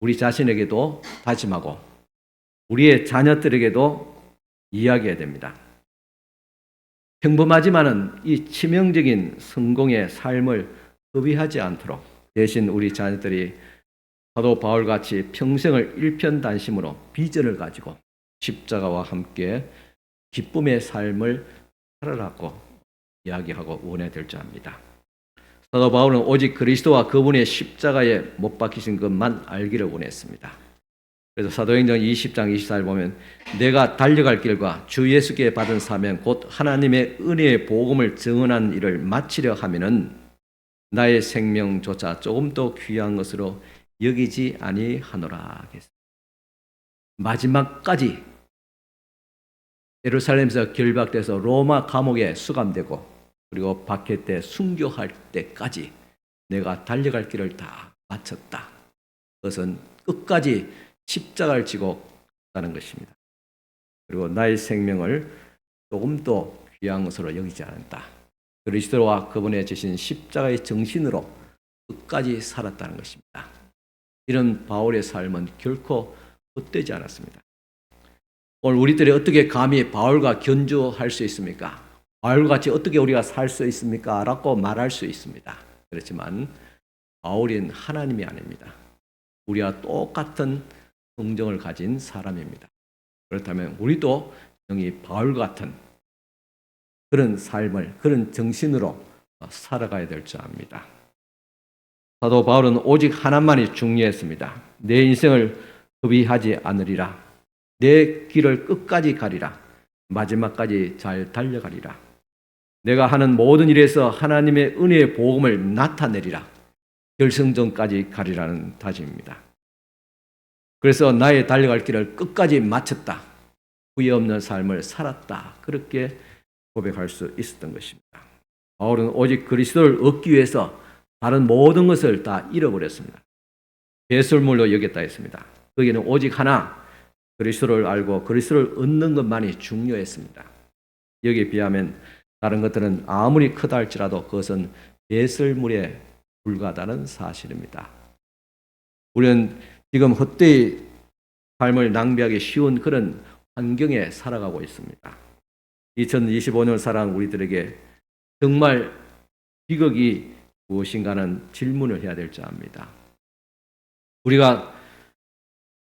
우리 자신에게도 다짐하고 우리의 자녀들에게도 이야기해야 됩니다. 평범하지만은 이 치명적인 성공의 삶을 허비하지 않도록 대신 우리 자녀들이 사도 바울같이 평생을 일편단심으로 비전을 가지고 십자가와 함께 기쁨의 삶을 살아라고 이야기하고 원해야 될 줄 압니다. 사도 바울은 오직 그리스도와 그분의 십자가에 못 박히신 것만 알기를 원했습니다. 그래서 사도행전 20장 24절 보면 내가 달려갈 길과 주 예수께 받은 사명 곧 하나님의 은혜의 복음을 증언하는 일을 마치려 하면은 나의 생명조차 조금 더 귀한 것으로 여기지 아니하노라. 마지막까지 예루살렘에서 결박돼서 로마 감옥에 수감되고 그리고 박해 때 순교할 때까지 내가 달려갈 길을 다 마쳤다. 그것은 끝까지 십자가를 지고 가는 것입니다. 그리고 나의 생명을 조금 더 귀한 것으로 여기지 않았다. 그리스도와 그분의 지신 십자가의 정신으로 끝까지 살았다는 것입니다. 이런 바울의 삶은 결코 헛되지 않았습니다. 오늘 우리들이 어떻게 감히 바울과 견주할 수 있습니까? 바울같이 어떻게 우리가 살 수 있습니까? 라고 말할 수 있습니다. 그렇지만 바울은 하나님이 아닙니다. 우리와 똑같은 성정을 가진 사람입니다. 그렇다면 우리도 영이 바울 같은 그런 삶을 그런 정신으로 살아가야 될 줄 압니다. 사도 바울은 오직 하나만이 중요했습니다. 내 인생을 허비하지 않으리라. 내 길을 끝까지 가리라. 마지막까지 잘 달려가리라. 내가 하는 모든 일에서 하나님의 은혜의 복음을 나타내리라. 결승전까지 가리라는 다짐입니다. 그래서 나의 달려갈 길을 끝까지 마쳤다. 후회 없는 삶을 살았다. 그렇게 고백할 수 있었던 것입니다. 바울은 오직 그리스도를 얻기 위해서 다른 모든 것을 다 잃어버렸습니다. 배설물로 여겼다 했습니다. 거기는 오직 하나 그리스도를 알고 그리스도를 얻는 것만이 중요했습니다. 여기에 비하면 다른 것들은 아무리 크다 할지라도 그것은 배설물에 불과하다는 사실입니다. 우리는 지금 헛되이 삶을 낭비하기 쉬운 그런 환경에 살아가고 있습니다. 2025년을 살아가는 우리들에게 정말 비극이 무엇인가는 질문을 해야 될 줄 압니다. 우리가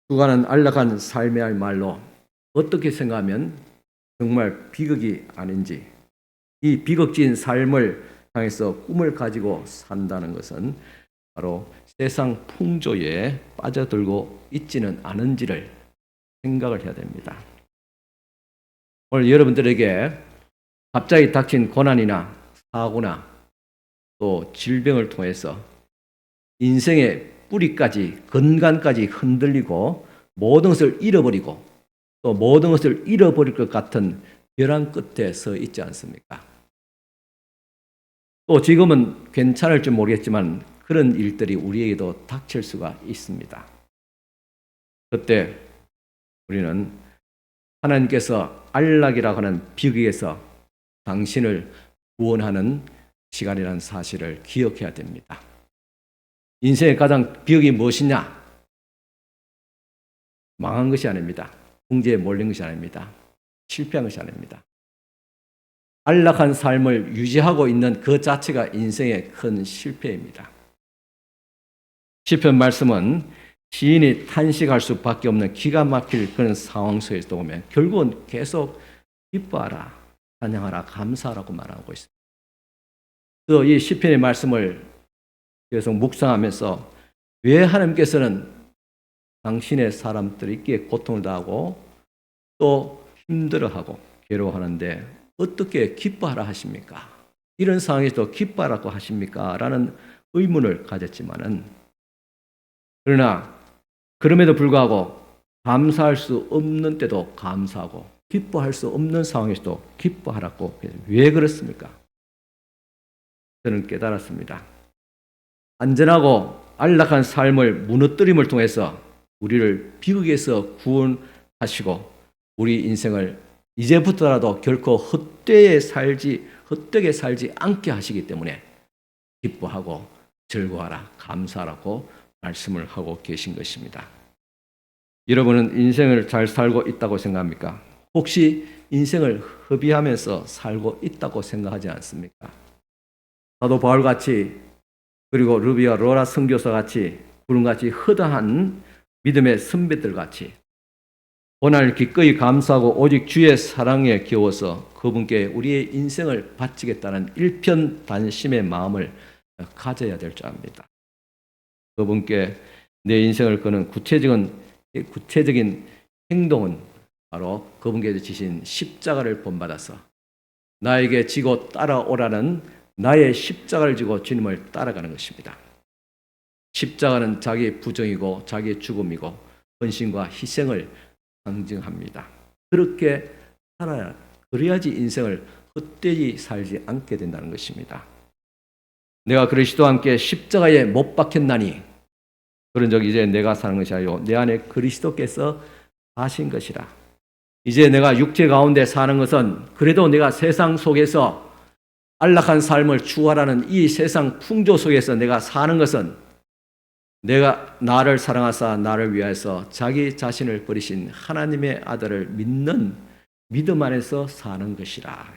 주가는 안락한 삶의 할 말로 어떻게 생각하면 정말 비극이 아닌지, 이 비극진 삶을 향해서 꿈을 가지고 산다는 것은 바로 세상 풍조에 빠져들고 있지는 않은지를 생각을 해야 됩니다. 오늘 여러분들에게 갑자기 닥친 고난이나 사고나 또 질병을 통해서 인생의 뿌리까지 건강까지 흔들리고 모든 것을 잃어버리고 또 모든 것을 잃어버릴 것 같은 벼랑 끝에 서 있지 않습니까? 또 지금은 괜찮을지 모르겠지만 그런 일들이 우리에게도 닥칠 수가 있습니다. 그때 우리는 하나님께서 안락이라고 하는 비극에서 당신을 구원하는 시간이라는 사실을 기억해야 됩니다. 인생의 가장 비극이 무엇이냐? 망한 것이 아닙니다. 궁지에 몰린 것이 아닙니다. 실패한 것이 아닙니다. 안락한 삶을 유지하고 있는 그 자체가 인생의 큰 실패입니다. 시편 말씀은 시인이 탄식할 수밖에 없는 기가 막힐 그런 상황 속에서 보면 결국은 계속 기뻐하라, 찬양하라, 감사하라고 말하고 있습니다. 또 이 시편의 말씀을 계속 묵상하면서 왜 하나님께서는 당신의 사람들에게 고통을 당하고 또 힘들어하고 괴로워하는데 어떻게 기뻐하라 하십니까? 이런 상황에서도 기뻐하라고 하십니까? 라는 의문을 가졌지만은 그러나 그럼에도 불구하고 감사할 수 없는 때도 감사하고 기뻐할 수 없는 상황에서도 기뻐하라고. 왜 그렇습니까? 저는 깨달았습니다. 안전하고 안락한 삶을 무너뜨림을 통해서 우리를 비극에서 구원하시고 우리 인생을 이제부터라도 결코 헛되게 살지 않게 하시기 때문에 기뻐하고 즐거워하라, 감사하라고 말씀을 하고 계신 것입니다. 여러분은 인생을 잘 살고 있다고 생각합니까? 혹시 인생을 허비하면서 살고 있다고 생각하지 않습니까? 사도 바울같이 그리고 루비와 로라 선교사같이 구름같이 허다한 믿음의 선배들같이 고난을 기꺼이 감수하고 오직 주의 사랑에 겨워서 그분께 우리의 인생을 바치겠다는 일편단심의 마음을 가져야 될 줄 압니다. 그분께 내 인생을 거는 구체적인 행동은 바로 그분께서 지신 십자가를 본받아서 나에게 지고 따라오라는 나의 십자가를 지고 주님을 따라가는 것입니다. 십자가는 자기의 부정이고 자기의 죽음이고 헌신과 희생을 상징합니다. 그렇게 살아야, 그래야지 인생을 헛되이 살지 않게 된다는 것입니다. 내가 그리스도와 함께 십자가에 못 박혔나니 그런 적 이제 내가 사는 것이 아니요 내 안에 그리스도께서 사신 것이라. 이제 내가 육체 가운데 사는 것은 그래도 내가 세상 속에서 안락한 삶을 추구하라는 이 세상 풍조 속에서 내가 사는 것은 내가 나를 사랑하사 나를 위하여서 자기 자신을 버리신 하나님의 아들을 믿는 믿음 안에서 사는 것이라.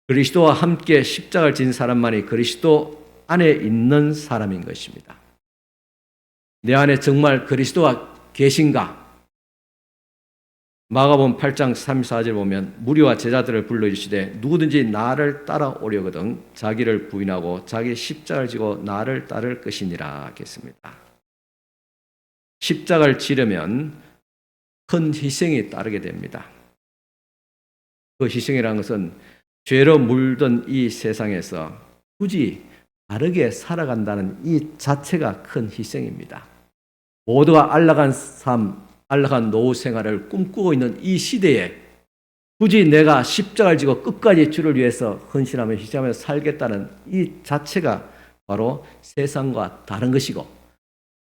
그리스도와 함께 십자가를 진 사람만이 그리스도 안에 있는 사람인 것입니다. 내 안에 정말 그리스도가 계신가? 마가복음 8장 34절 보면 무리와 제자들을 불러주시되 누구든지 나를 따라오려거든 자기를 부인하고 자기 십자가를 지고 나를 따를 것이니라 하겠습니다. 십자가를 지려면 큰 희생이 따르게 됩니다. 그 희생이라는 것은 죄로 물든 이 세상에서 굳이 다르게 살아간다는 이 자체가 큰 희생입니다. 모두가 안락한 삶, 안락한 노후 생활을 꿈꾸고 있는 이 시대에 굳이 내가 십자가를 지고 끝까지 주를 위해서 헌신하며 희생하며 살겠다는 이 자체가 바로 세상과 다른 것이고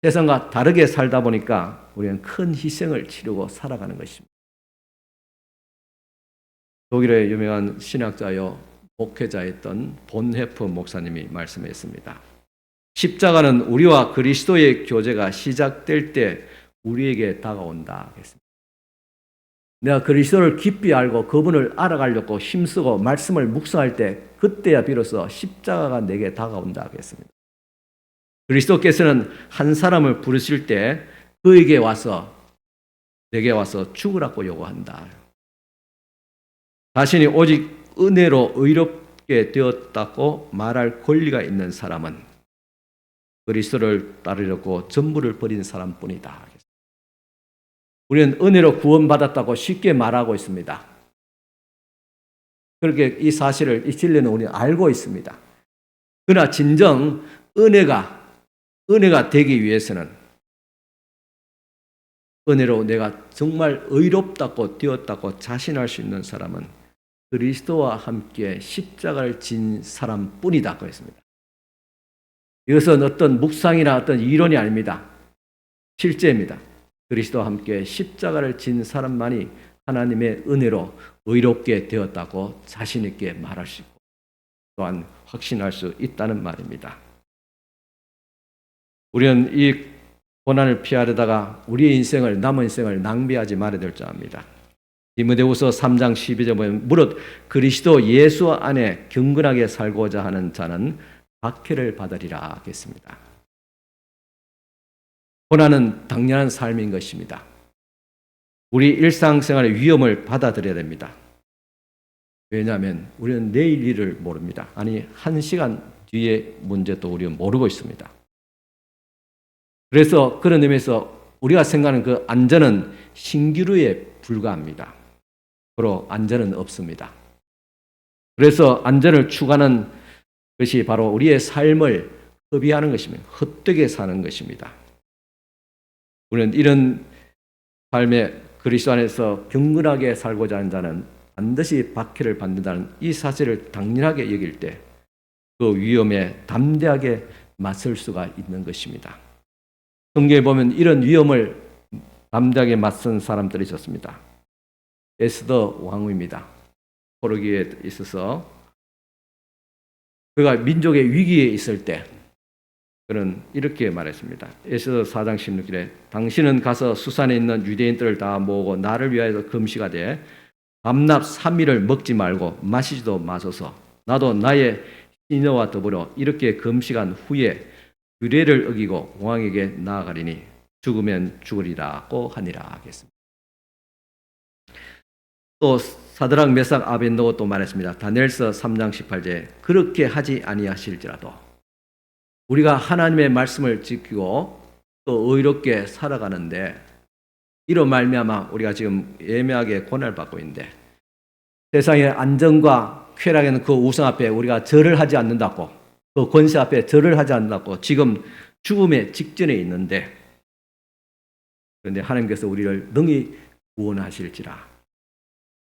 세상과 다르게 살다 보니까 우리는 큰 희생을 치르고 살아가는 것입니다. 독일의 유명한 신학자요 목회자였던 본헤프 목사님이 말씀했습니다. 십자가는 우리와 그리스도의 교제가 시작될 때 우리에게 다가온다 했습니다. 내가 그리스도를 깊이 알고 그분을 알아가려고 힘쓰고 말씀을 묵상할 때 그때야 비로소 십자가가 내게 다가온다 했습니다. 그리스도께서는 한 사람을 부르실 때 그에게 와서 내게 와서 죽으라고 요구한다. 자신이 오직 은혜로 의롭게 되었다고 말할 권리가 있는 사람은 그리스도를 따르려고 전부를 버린 사람뿐이다. 우리는 은혜로 구원받았다고 쉽게 말하고 있습니다. 그렇게 이 사실을, 이 진리는 우리는 알고 있습니다. 그러나 진정 은혜가 되기 위해서는 은혜로 내가 정말 의롭다고 되었다고 자신할 수 있는 사람은 그리스도와 함께 십자가를 진 사람뿐이다 그랬습니다. 이것은 어떤 묵상이나 어떤 이론이 아닙니다. 실제입니다. 그리스도와 함께 십자가를 진 사람만이 하나님의 은혜로 의롭게 되었다고 자신 있게 말할 수 있고 또한 확신할 수 있다는 말입니다. 우리는 이 고난을 피하려다가 우리의 인생을, 남은 인생을 낭비하지 말아야 될 줄 압니다. 디모데후서 3장 12절 보면 무릇 그리스도 예수 안에 경건하게 살고자 하는 자는 박해를 받으리라 하겠습니다. 고난은 당연한 삶인 것입니다. 우리 일상생활의 위험을 받아들여야 됩니다. 왜냐하면 우리는 내일 일을 모릅니다. 아니, 1시간 뒤의 문제도 우리는 모르고 있습니다. 그래서 그런 의미에서 우리가 생각하는 그 안전은 신기루에 불과합니다. 바로 안전은 없습니다. 그래서 안전을 추구하는 것이 바로 우리의 삶을 허비하는 것입니다. 헛되게 사는 것입니다. 우리는 이런 삶에 그리스도 안에서 경건하게 살고자 하는 자는 반드시 박해를 받는다는 이 사실을 당연하게 여길 때 그 위험에 담대하게 맞설 수가 있는 것입니다. 성경에 보면 이런 위험을 담대하게 맞선 사람들이 있었습니다. 에스더 왕후입니다. 포로기에 있어서 그가 민족의 위기에 있을 때 그는 이렇게 말했습니다. 에스더 4장 16절에 당신은 가서 수산에 있는 유대인들을 다 모으고 나를 위하여 금식하되 밤낮 3일을 먹지 말고 마시지도 마소서. 나도 나의 시녀와 더불어 이렇게 금식한 후에 규례를 어기고 왕에게 나아가리니 죽으면 죽으리라고 하니라 하겠습니다. 또 사드락 메삭 아벤노고 또 말했습니다. 다니엘서 3장 18절에 그렇게 하지 아니하실지라도 우리가 하나님의 말씀을 지키고 또 의롭게 살아가는데 이로 말미암아 우리가 지금 예매하게 고난을 받고 있는데 세상의 안정과 쾌락에는 그 우상 앞에 우리가 절을 하지 않는다고 그 권세 앞에 절을 하지 않는다고 지금 죽음의 직전에 있는데 그런데 하나님께서 우리를 능히 구원하실지라.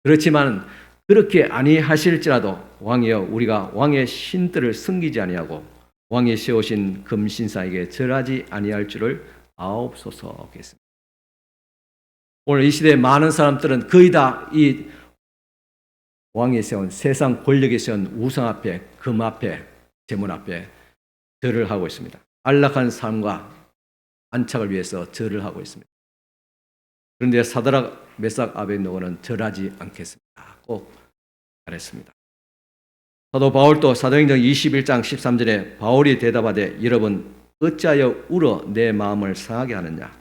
그렇지만 그렇게 아니하실지라도 왕이여 우리가 왕의 신들을 섬기지 아니하고 왕이 세우신 금신상에게 절하지 아니할 줄을 아옵소서 하겠습니다. 오늘 이 시대에 많은 사람들은 거의 다 이 왕이 세운 세상 권력이 세운 우상 앞에 금 앞에 제문 앞에 절을 하고 있습니다. 안락한 삶과 안착을 위해서 절을 하고 있습니다. 그런데 사드락 메삭 아벳느고는 절하지 않겠습니다. 꼭 말했습니다. 사도 바울도 사도행전 21장 13절에 바울이 대답하되 여러분 어찌하여 울어 내 마음을 상하게 하느냐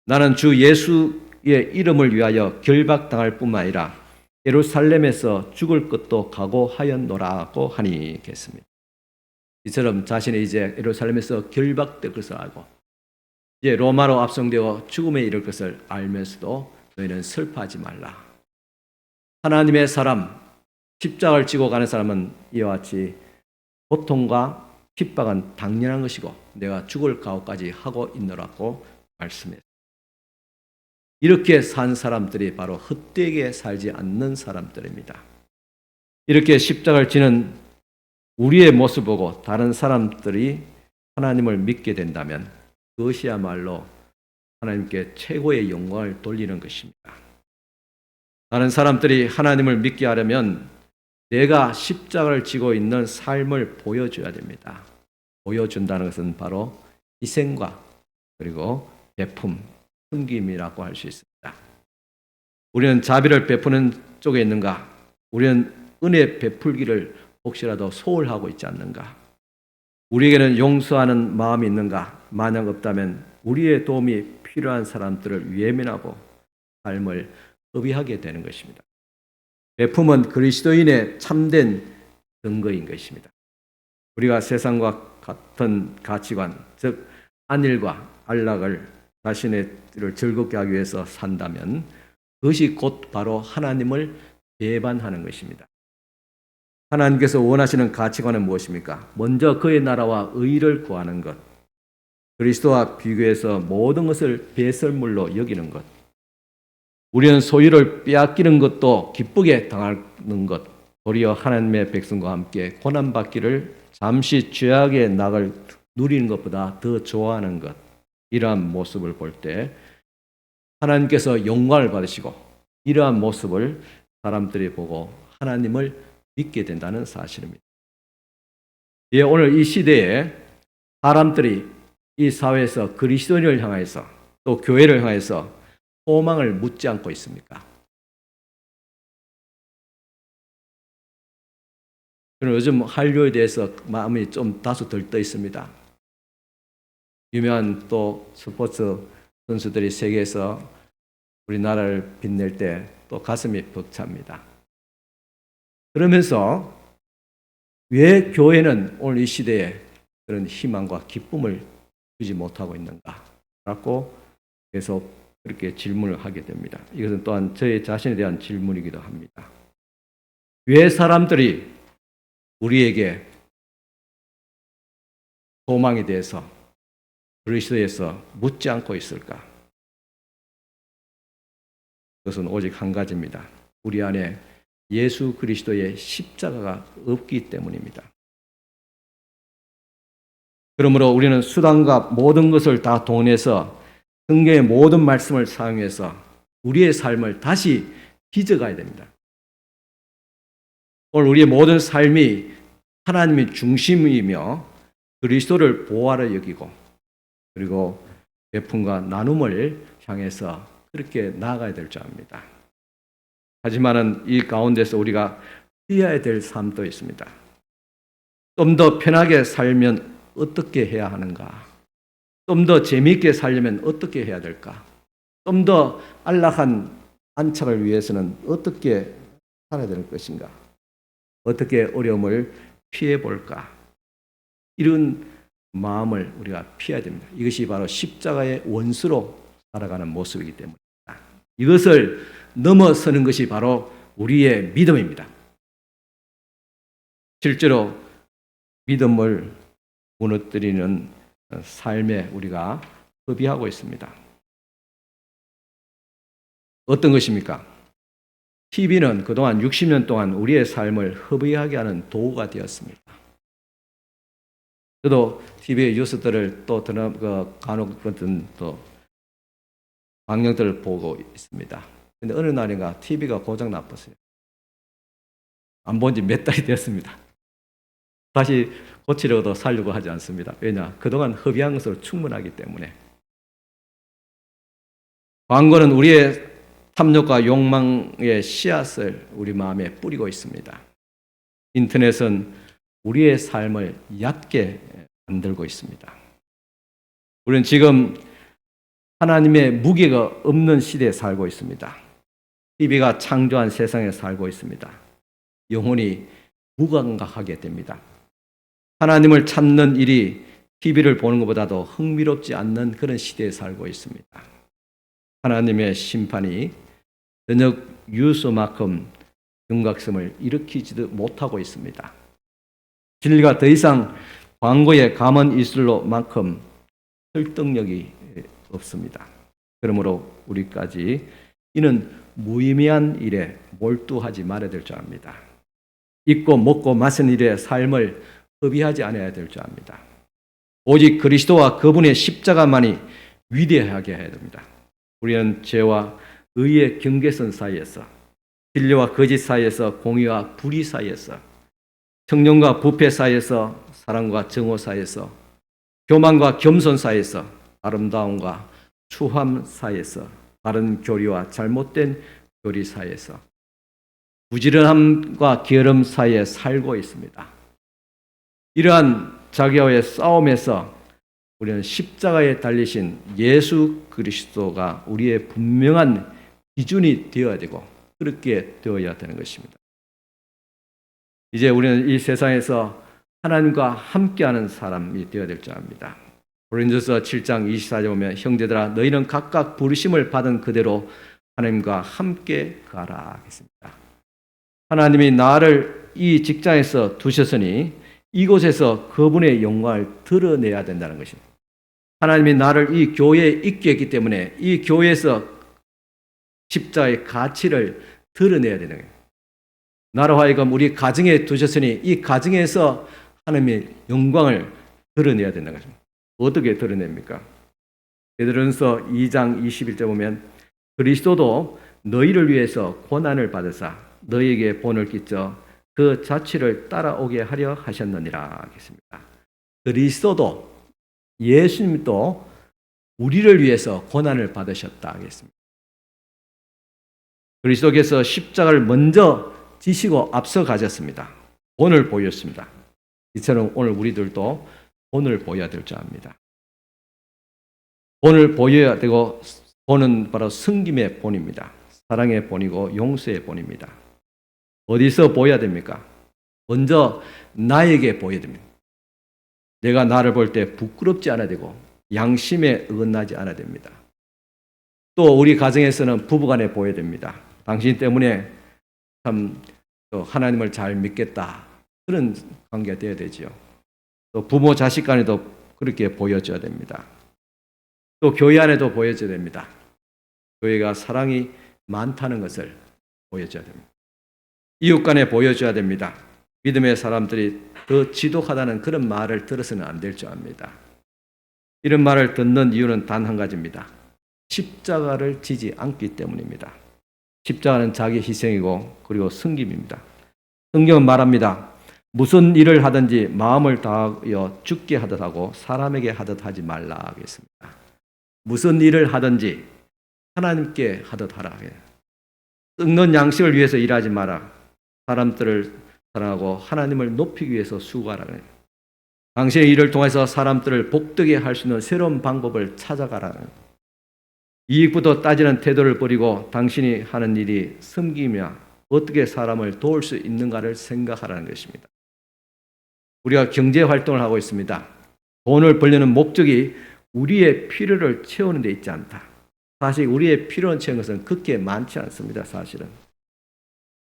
나는 주 예수의 이름을 위하여 결박당할 뿐만 아니라 예루살렘에서 죽을 것도 각오하였노라고 하니 겠습니다. 이처럼 자신이 이제 예루살렘에서 결박될 것을 알고 이제 로마로 압송되어 죽음에 이를 것을 알면서도 너희는 슬퍼하지 말라. 하나님의 사람, 십자가를 지고 가는 사람은 이와 같이 고통과 핍박은 당연한 것이고 내가 죽을 각오까지 하고 있노라고 말씀했습니다. 이렇게 산 사람들이 바로 헛되게 살지 않는 사람들입니다. 이렇게 십자가를 지는 우리의 모습을 보고 다른 사람들이 하나님을 믿게 된다면 그것이야말로 하나님께 최고의 영광을 돌리는 것입니다. 다른 사람들이 하나님을 믿게 하려면 내가 십자가를 지고 있는 삶을 보여줘야 됩니다. 보여준다는 것은 바로 희생과 그리고 베품, 섬김이라고 할 수 있습니다. 우리는 자비를 베푸는 쪽에 있는가? 우리는 은혜 베풀기를 혹시라도 소홀하고 있지 않는가? 우리에게는 용서하는 마음이 있는가? 만약 없다면 우리의 도움이 필요한 사람들을 외면하고 삶을 허비하게 되는 것입니다. 베품은 그리스도인의 참된 증거인 것입니다. 우리가 세상과 같은 가치관, 즉 안일과 안락을 자신의 를 즐겁게 하기 위해서 산다면 그것이 곧 바로 하나님을 배반하는 것입니다. 하나님께서 원하시는 가치관은 무엇입니까? 먼저 그의 나라와 의를 구하는 것, 그리스도와 비교해서 모든 것을 배설물로 여기는 것, 우리는 소유를 빼앗기는 것도 기쁘게 당하는 것, 도리어 하나님의 백성과 함께 고난받기를 잠시 죄악의 낙을 누리는 것보다 더 좋아하는 것, 이러한 모습을 볼 때 하나님께서 영광을 받으시고 이러한 모습을 사람들이 보고 하나님을 믿게 된다는 사실입니다. 예, 오늘 이 시대에 사람들이 이 사회에서 그리스도인을 향해서 또 교회를 향해서 소망을 묻지 않고 있습니까? 저는 요즘 한류에 대해서 마음이 좀 다소 들떠 있습니다. 유명한 또 스포츠 선수들이 세계에서 우리나라를 빛낼 때 또 가슴이 벅찹니다. 그러면서 왜 교회는 오늘 이 시대에 그런 희망과 기쁨을 주지 못하고 있는가? 라고 계속 그렇게 질문을 하게 됩니다. 이것은 또한 저희 자신에 대한 질문이기도 합니다. 왜 사람들이 우리에게 소망에 대해서 그리스도에서 묻지 않고 있을까? 그것은 오직 한 가지입니다. 우리 안에 예수 그리스도의 십자가가 없기 때문입니다. 그러므로 우리는 수단과 모든 것을 다 동원해서 성경의 모든 말씀을 사용해서 우리의 삶을 다시 빚어가야 됩니다. 오늘 우리의 모든 삶이 하나님의 중심이며 그리스도를 보호하러 여기고 그리고 베품과 나눔을 향해서 그렇게 나아가야 될 줄 압니다. 하지만은 이 가운데서 우리가 뛰어야 될 삶도 있습니다. 좀 더 편하게 살면 어떻게 해야 하는가? 좀 더 재미있게 살려면 어떻게 해야 될까? 좀 더 안락한 안착을 위해서는 어떻게 살아야 되는 것인가? 어떻게 어려움을 피해 볼까? 이런 마음을 우리가 피해야 됩니다. 이것이 바로 십자가의 원수로 살아가는 모습이기 때문입니다. 이것을 넘어서는 것이 바로 우리의 믿음입니다. 실제로 믿음을 무너뜨리는 삶에 우리가 허비하고 있습니다. 어떤 것입니까? TV는 그동안 60년 동안 우리의 삶을 허비하게 하는 도구가 되었습니다. 저도 TV의 뉴스들을 또 간혹 또 방영들을 보고 있습니다. 근데 어느 날인가 TV가 고장 나빴어요. 안 본 지 몇 달이 되었습니다. 다시 고치려고도 살려고 하지 않습니다. 왜냐? 그동안 허비한 것으로 충분하기 때문에. 광고는 우리의 탐욕과 욕망의 씨앗을 우리 마음에 뿌리고 있습니다. 인터넷은 우리의 삶을 얕게 만들고 있습니다. 우리는 지금 하나님의 무게가 없는 시대에 살고 있습니다. TV가 창조한 세상에 살고 있습니다. 영혼이 무감각하게 됩니다. 하나님을 찾는 일이 TV를 보는 것보다도 흥미롭지 않는 그런 시대에 살고 있습니다. 하나님의 심판이 저녁 뉴스만큼 경각심을 일으키지도 못하고 있습니다. 진리가 더 이상 광고의 감언 이슬로만큼 설득력이 없습니다. 그러므로 우리까지 이는 무의미한 일에 몰두하지 말아야 될 줄 압니다. 입고 먹고 마시는 일에 삶을 허비하지 않아야 될 줄 압니다. 오직 그리스도와 그분의 십자가만이 위대하게 해야 됩니다. 우리는 죄와 의의 경계선 사이에서, 진리와 거짓 사이에서, 공의와 불의 사이에서, 청년과 부패 사이에서, 사랑과 정오 사이에서, 교만과 겸손 사이에서, 아름다움과 추함 사이에서, 바른 교리와 잘못된 교리 사이에서, 부지런함과 게으름 사이에 살고 있습니다. 이러한 자기와의 싸움에서 우리는 십자가에 달리신 예수 그리스도가 우리의 분명한 기준이 되어야 되고 그렇게 되어야 되는 것입니다. 이제 우리는 이 세상에서 하나님과 함께하는 사람이 되어야 될 줄 압니다. 고린도서 7장 24절에 보면 형제들아 너희는 각각 부르심을 받은 그대로 하나님과 함께 가라 하겠습니다. 하나님이 나를 이 직장에서 두셨으니 이곳에서 그분의 영광을 드러내야 된다는 것입니다. 하나님이 나를 이 교회에 있게 했기 때문에 이 교회에서 십자가의 가치를 드러내야 되는 거예요. 나로 하여금 우리 가정에 두셨으니 이 가정에서 하나님의 영광을 드러내야 된다는 것입니다. 어떻게 드러냅니까? 베드로전서 2장 21절 보면 그리스도도 너희를 위해서 고난을 받으사 너희에게 본을 끼쳐 그 자취를 따라오게 하려 하셨느니라 하겠습니다. 그리스도도 예수님도 우리를 위해서 고난을 받으셨다 하겠습니다. 그리스도께서 십자가를 먼저 지시고 앞서 가셨습니다. 본을 보였습니다. 이처럼 오늘 우리들도 본을 보여야 될 줄 압니다. 본을 보여야 되고 본은 바로 섬김의 본입니다. 사랑의 본이고 용서의 본입니다. 어디서 보여야 됩니까? 먼저 나에게 보여야 됩니다. 내가 나를 볼 때 부끄럽지 않아야 되고 양심에 어긋나지 않아야 됩니다. 또 우리 가정에서는 부부간에 보여야 됩니다. 당신 때문에 참 하나님을 잘 믿겠다. 그런 관계가 되어야 되죠. 또 부모 자식 간에도 그렇게 보여줘야 됩니다. 또 교회 안에도 보여줘야 됩니다. 교회가 사랑이 많다는 것을 보여줘야 됩니다. 이웃 간에 보여줘야 됩니다. 믿음의 사람들이 더 지독하다는 그런 말을 들어서는 안 될 줄 압니다. 이런 말을 듣는 이유는 단 한 가지입니다. 십자가를 지지 않기 때문입니다. 십자가는 자기 희생이고 그리고 섬김입니다. 성경은 말합니다. 무슨 일을 하든지 마음을 다하여 죽게 하듯 하고 사람에게 하듯 하지 말라 하겠습니다. 무슨 일을 하든지 하나님께 하듯 하라. 썩는 양식을 위해서 일하지 마라. 사람들을 사랑하고 하나님을 높이기 위해서 수고하라. 당신의 일을 통해서 사람들을 복되게 할 수 있는 새로운 방법을 찾아가라. 이익부터 따지는 태도를 버리고 당신이 하는 일이 섬기며 어떻게 사람을 도울 수 있는가를 생각하라는 것입니다. 우리가 경제 활동을 하고 있습니다. 돈을 벌려는 목적이 우리의 필요를 채우는 데 있지 않다. 사실 우리의 필요를 채우는 것은 그렇게 많지 않습니다. 사실은.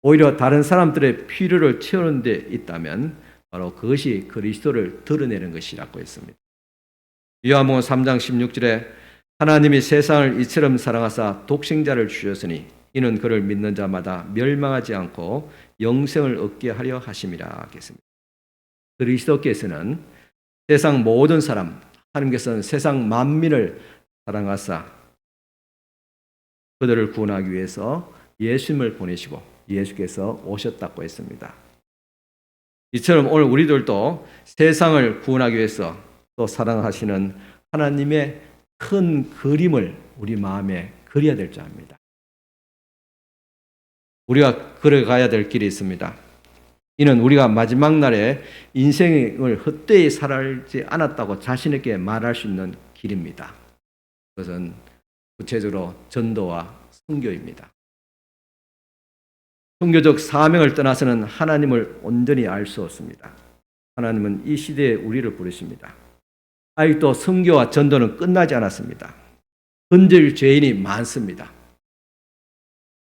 오히려 다른 사람들의 필요를 채우는 데 있다면 바로 그것이 그리스도를 드러내는 것이라고 했습니다. 요한복음 3장 16절에 하나님이 세상을 이처럼 사랑하사 독생자를 주셨으니 이는 그를 믿는 자마다 멸망하지 않고 영생을 얻게 하려 하심이라 하겠습니다. 그리스도께서는 세상 모든 사람, 하나님께서는 세상 만민을 사랑하사 그들을 구원하기 위해서 예수님을 보내시고 예수께서 오셨다고 했습니다. 이처럼 오늘 우리들도 세상을 구원하기 위해서 또 사랑하시는 하나님의 큰 그림을 우리 마음에 그려야 될 줄 압니다. 우리가 걸어가야 될 길이 있습니다. 이는 우리가 마지막 날에 인생을 헛되이 살지 않았다고 자신있게 말할 수 있는 길입니다. 그것은 구체적으로 전도와 선교입니다. 선교적 사명을 떠나서는 하나님을 온전히 알 수 없습니다. 하나님은 이 시대에 우리를 부르십니다. 아직도 선교와 전도는 끝나지 않았습니다. 건질 죄인이 많습니다.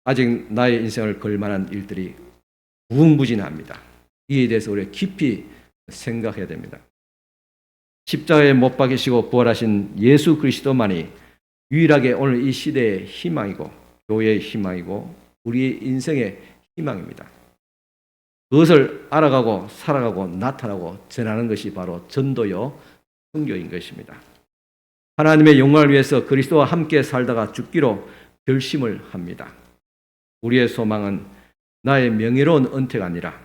아직 나의 인생을 걸 만한 일들이 무궁무진합니다. 이에 대해서 우리가 깊이 생각해야 됩니다. 십자가에 못 박히시고 부활하신 예수 그리스도만이 유일하게 오늘 이 시대의 희망이고 교회의 희망이고 우리의 인생의 희망입니다. 그것을 알아가고 살아가고 나타나고 전하는 것이 바로 전도요 선교인 것입니다. 하나님의 영광을 위해서 그리스도와 함께 살다가 죽기로 결심을 합니다. 우리의 소망은 나의 명예로운 은퇴가 아니라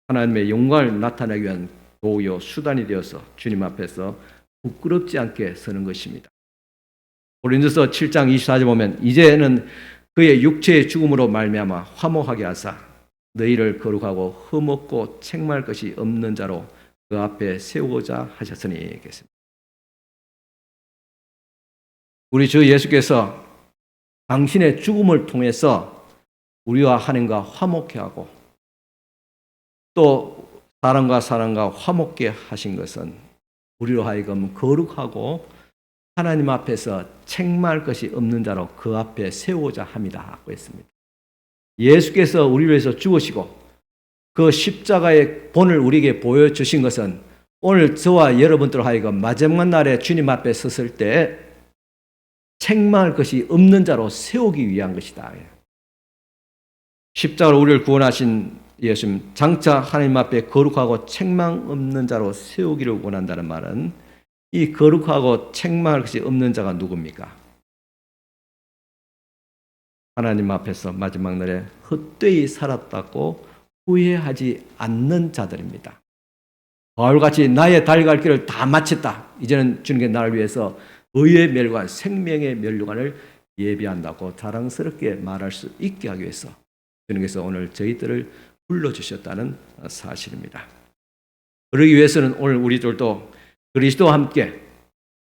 하나님의 영광을 나타내기 위한 도요 수단이 되어서 주님 앞에서 부끄럽지 않게 서는 것입니다. 고린도서 7장 24절 보면 이제는 그의 육체의 죽음으로 말미암아 화목하게 하사 너희를 거룩하고 흠없고 책망할 것이 없는 자로 그 앞에 세우고자 하셨으니 겠습니다. 우리 주 예수께서 당신의 죽음을 통해서 우리와 하나님과 화목케 하고 또 사람과 사람과 화목케 하신 것은 우리로 하여금 거룩하고 하나님 앞에서 책망할 것이 없는 자로 그 앞에 세우고자 합니다 하고 했습니다. 예수께서 우리를 위해서 죽으시고 그 십자가의 본을 우리에게 보여주신 것은 오늘 저와 여러분들 하여금 마지막 날에 주님 앞에 섰을 때 책망할 것이 없는 자로 세우기 위한 것이다. 십자가로 우리를 구원하신 예수님, 장차 하나님 앞에 거룩하고 책망 없는 자로 세우기를 원한다는 말은 이 거룩하고 책망할 것이 없는 자가 누굽니까? 하나님 앞에서 마지막 날에 헛되이 살았다고 후회하지 않는 자들입니다. 바울같이 나의 달려갈 길을 다 마쳤다. 이제는 주님께 나를 위해서 의의 멸관, 생명의 멸관을 예비한다고 자랑스럽게 말할 수 있게 하기 위해서 주님께서 오늘 저희들을 불러주셨다는 사실입니다. 그러기 위해서는 오늘 우리들도 그리스도와 함께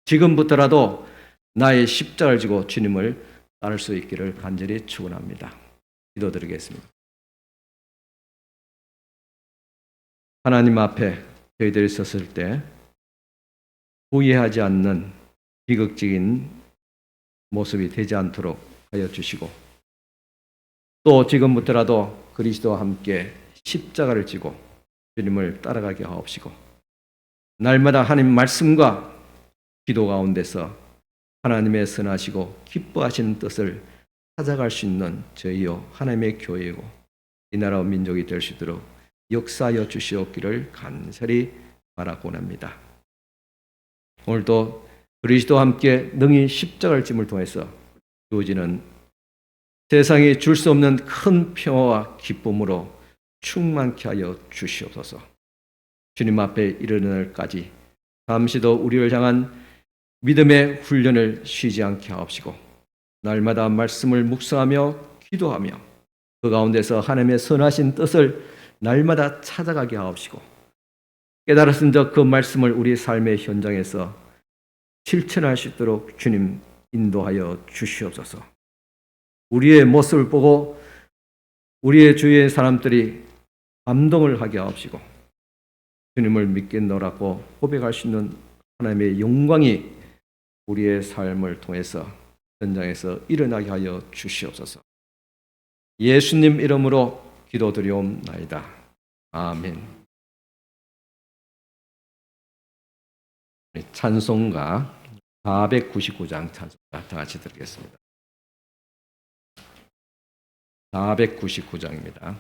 지금부터라도 나의 십자가를 지고 주님을 따를 수 있기를 간절히 축원합니다. 기도드리겠습니다. 하나님 앞에 저희들이 섰을 때 후회하지 않는 비극적인 모습이 되지 않도록 하여 주시고 또 지금부터라도 그리스도와 함께 십자가를 지고 주님을 따라가게 하옵시고 날마다 하나님 말씀과 기도 가운데서 하나님의 선하시고 기뻐하시는 뜻을 찾아갈 수 있는 저희요 하나님의 교회이고 이 나라와 민족이 될 수 있도록 역사하여 주시옵기를 간절히 바라고 합니다. 오늘도 그리스도와 함께 능히 십자가를 짐을 통해서 주어지는 세상이 줄 수 없는 큰 평화와 기쁨으로 충만케 하여 주시옵소서. 주님 앞에 이르는 날까지 잠시도 우리를 향한 믿음의 훈련을 쉬지 않게 하옵시고 날마다 말씀을 묵상하며 기도하며 그 가운데서 하나님의 선하신 뜻을 날마다 찾아가게 하옵시고 깨달았은 적 그 말씀을 우리 삶의 현장에서 실천할 수 있도록 주님 인도하여 주시옵소서. 우리의 모습을 보고 우리의 주위의 사람들이 감동을 하게 하옵시고 주님을 믿겠노라고 고백할 수 있는 하나님의 영광이 우리의 삶을 통해서 현장에서 일어나게 하여 주시옵소서. 예수님 이름으로 기도드리옵나이다. 아멘. 찬송가 499장 찬송가 다 같이 드리겠습니다. 499장입니다.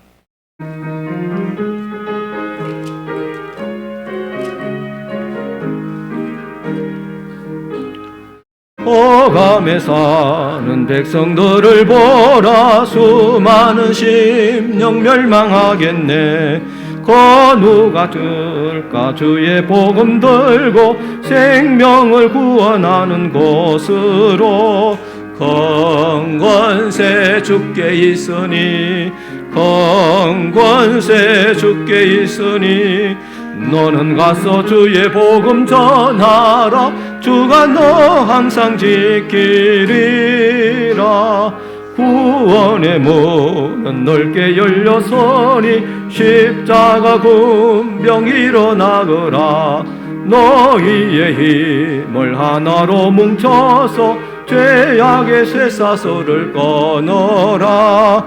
호감에 사는 백성들을 보라. 수많은 심령 멸망하겠네. 누가 들까 주의 복음 들고 생명을 구원하는 곳으로. 건권세 주께 있으니 건권세 주께 있으니 너는 가서 주의 복음 전하라. 주가 너 항상 지키리라. 구원의 문은 넓게 열렸으니 십자가 군병 일어나거라. 너희의 힘을 하나로 뭉쳐서 죄악의 쇠사슬을 끊어라.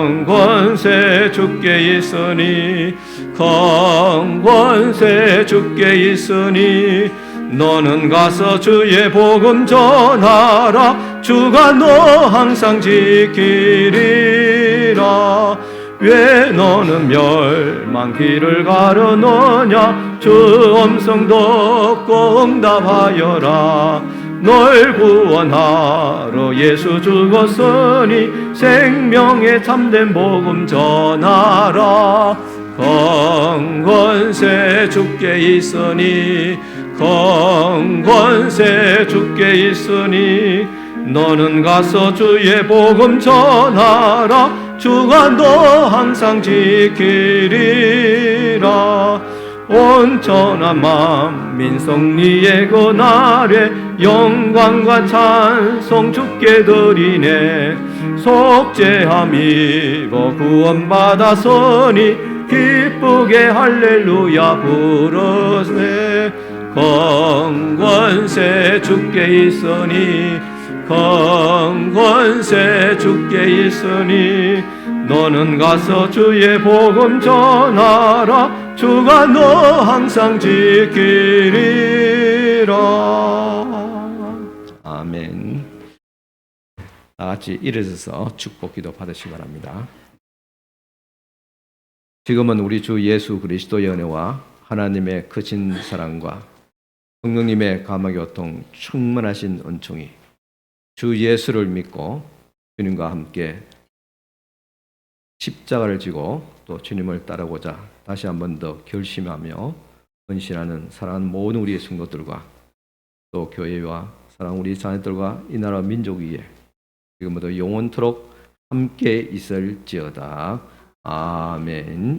건권세 주께 있으니 건권세 주께 있으니 너는 가서 주의 복음 전하라. 주가 너 항상 지키리라. 왜 너는 멸망길을 가려느냐. 주 음성 듣고 응답하여라. 널 구원하러 예수 죽었으니 생명의 참된 복음 전하라. 건권세 주께 있으니 건권세 주께 있으니 너는 가서 주의 복음 전하라. 주가 너 항상 지키리라. 온전한 만민 성리의 그날에 영광과 찬송 주께 드리네. 속죄함이고 구원받았으니 기쁘게 할렐루야 부르세. 건권세 주께 있으니 건권세 주께 있으니 너는 가서 주의 복음 전하라. 주가 너 항상 지키리라. 아멘. 다 같이 일어서서 축복 기도 받으시기 바랍니다. 지금은 우리 주 예수 그리스도의 은혜와 하나님의 크신 사랑과 성령님의 감화교통 충만하신 은총이 주 예수를 믿고 주님과 함께 십자가를 지고 또 주님을 따르고자 다시 한 번 더 결심하며 헌신하는 사랑하는 모든 우리의 성도들과 또 교회와 사랑하는 우리 자녀들과 이 나라 민족 위에 지금부터 영원토록 함께 있을지어다. 아멘.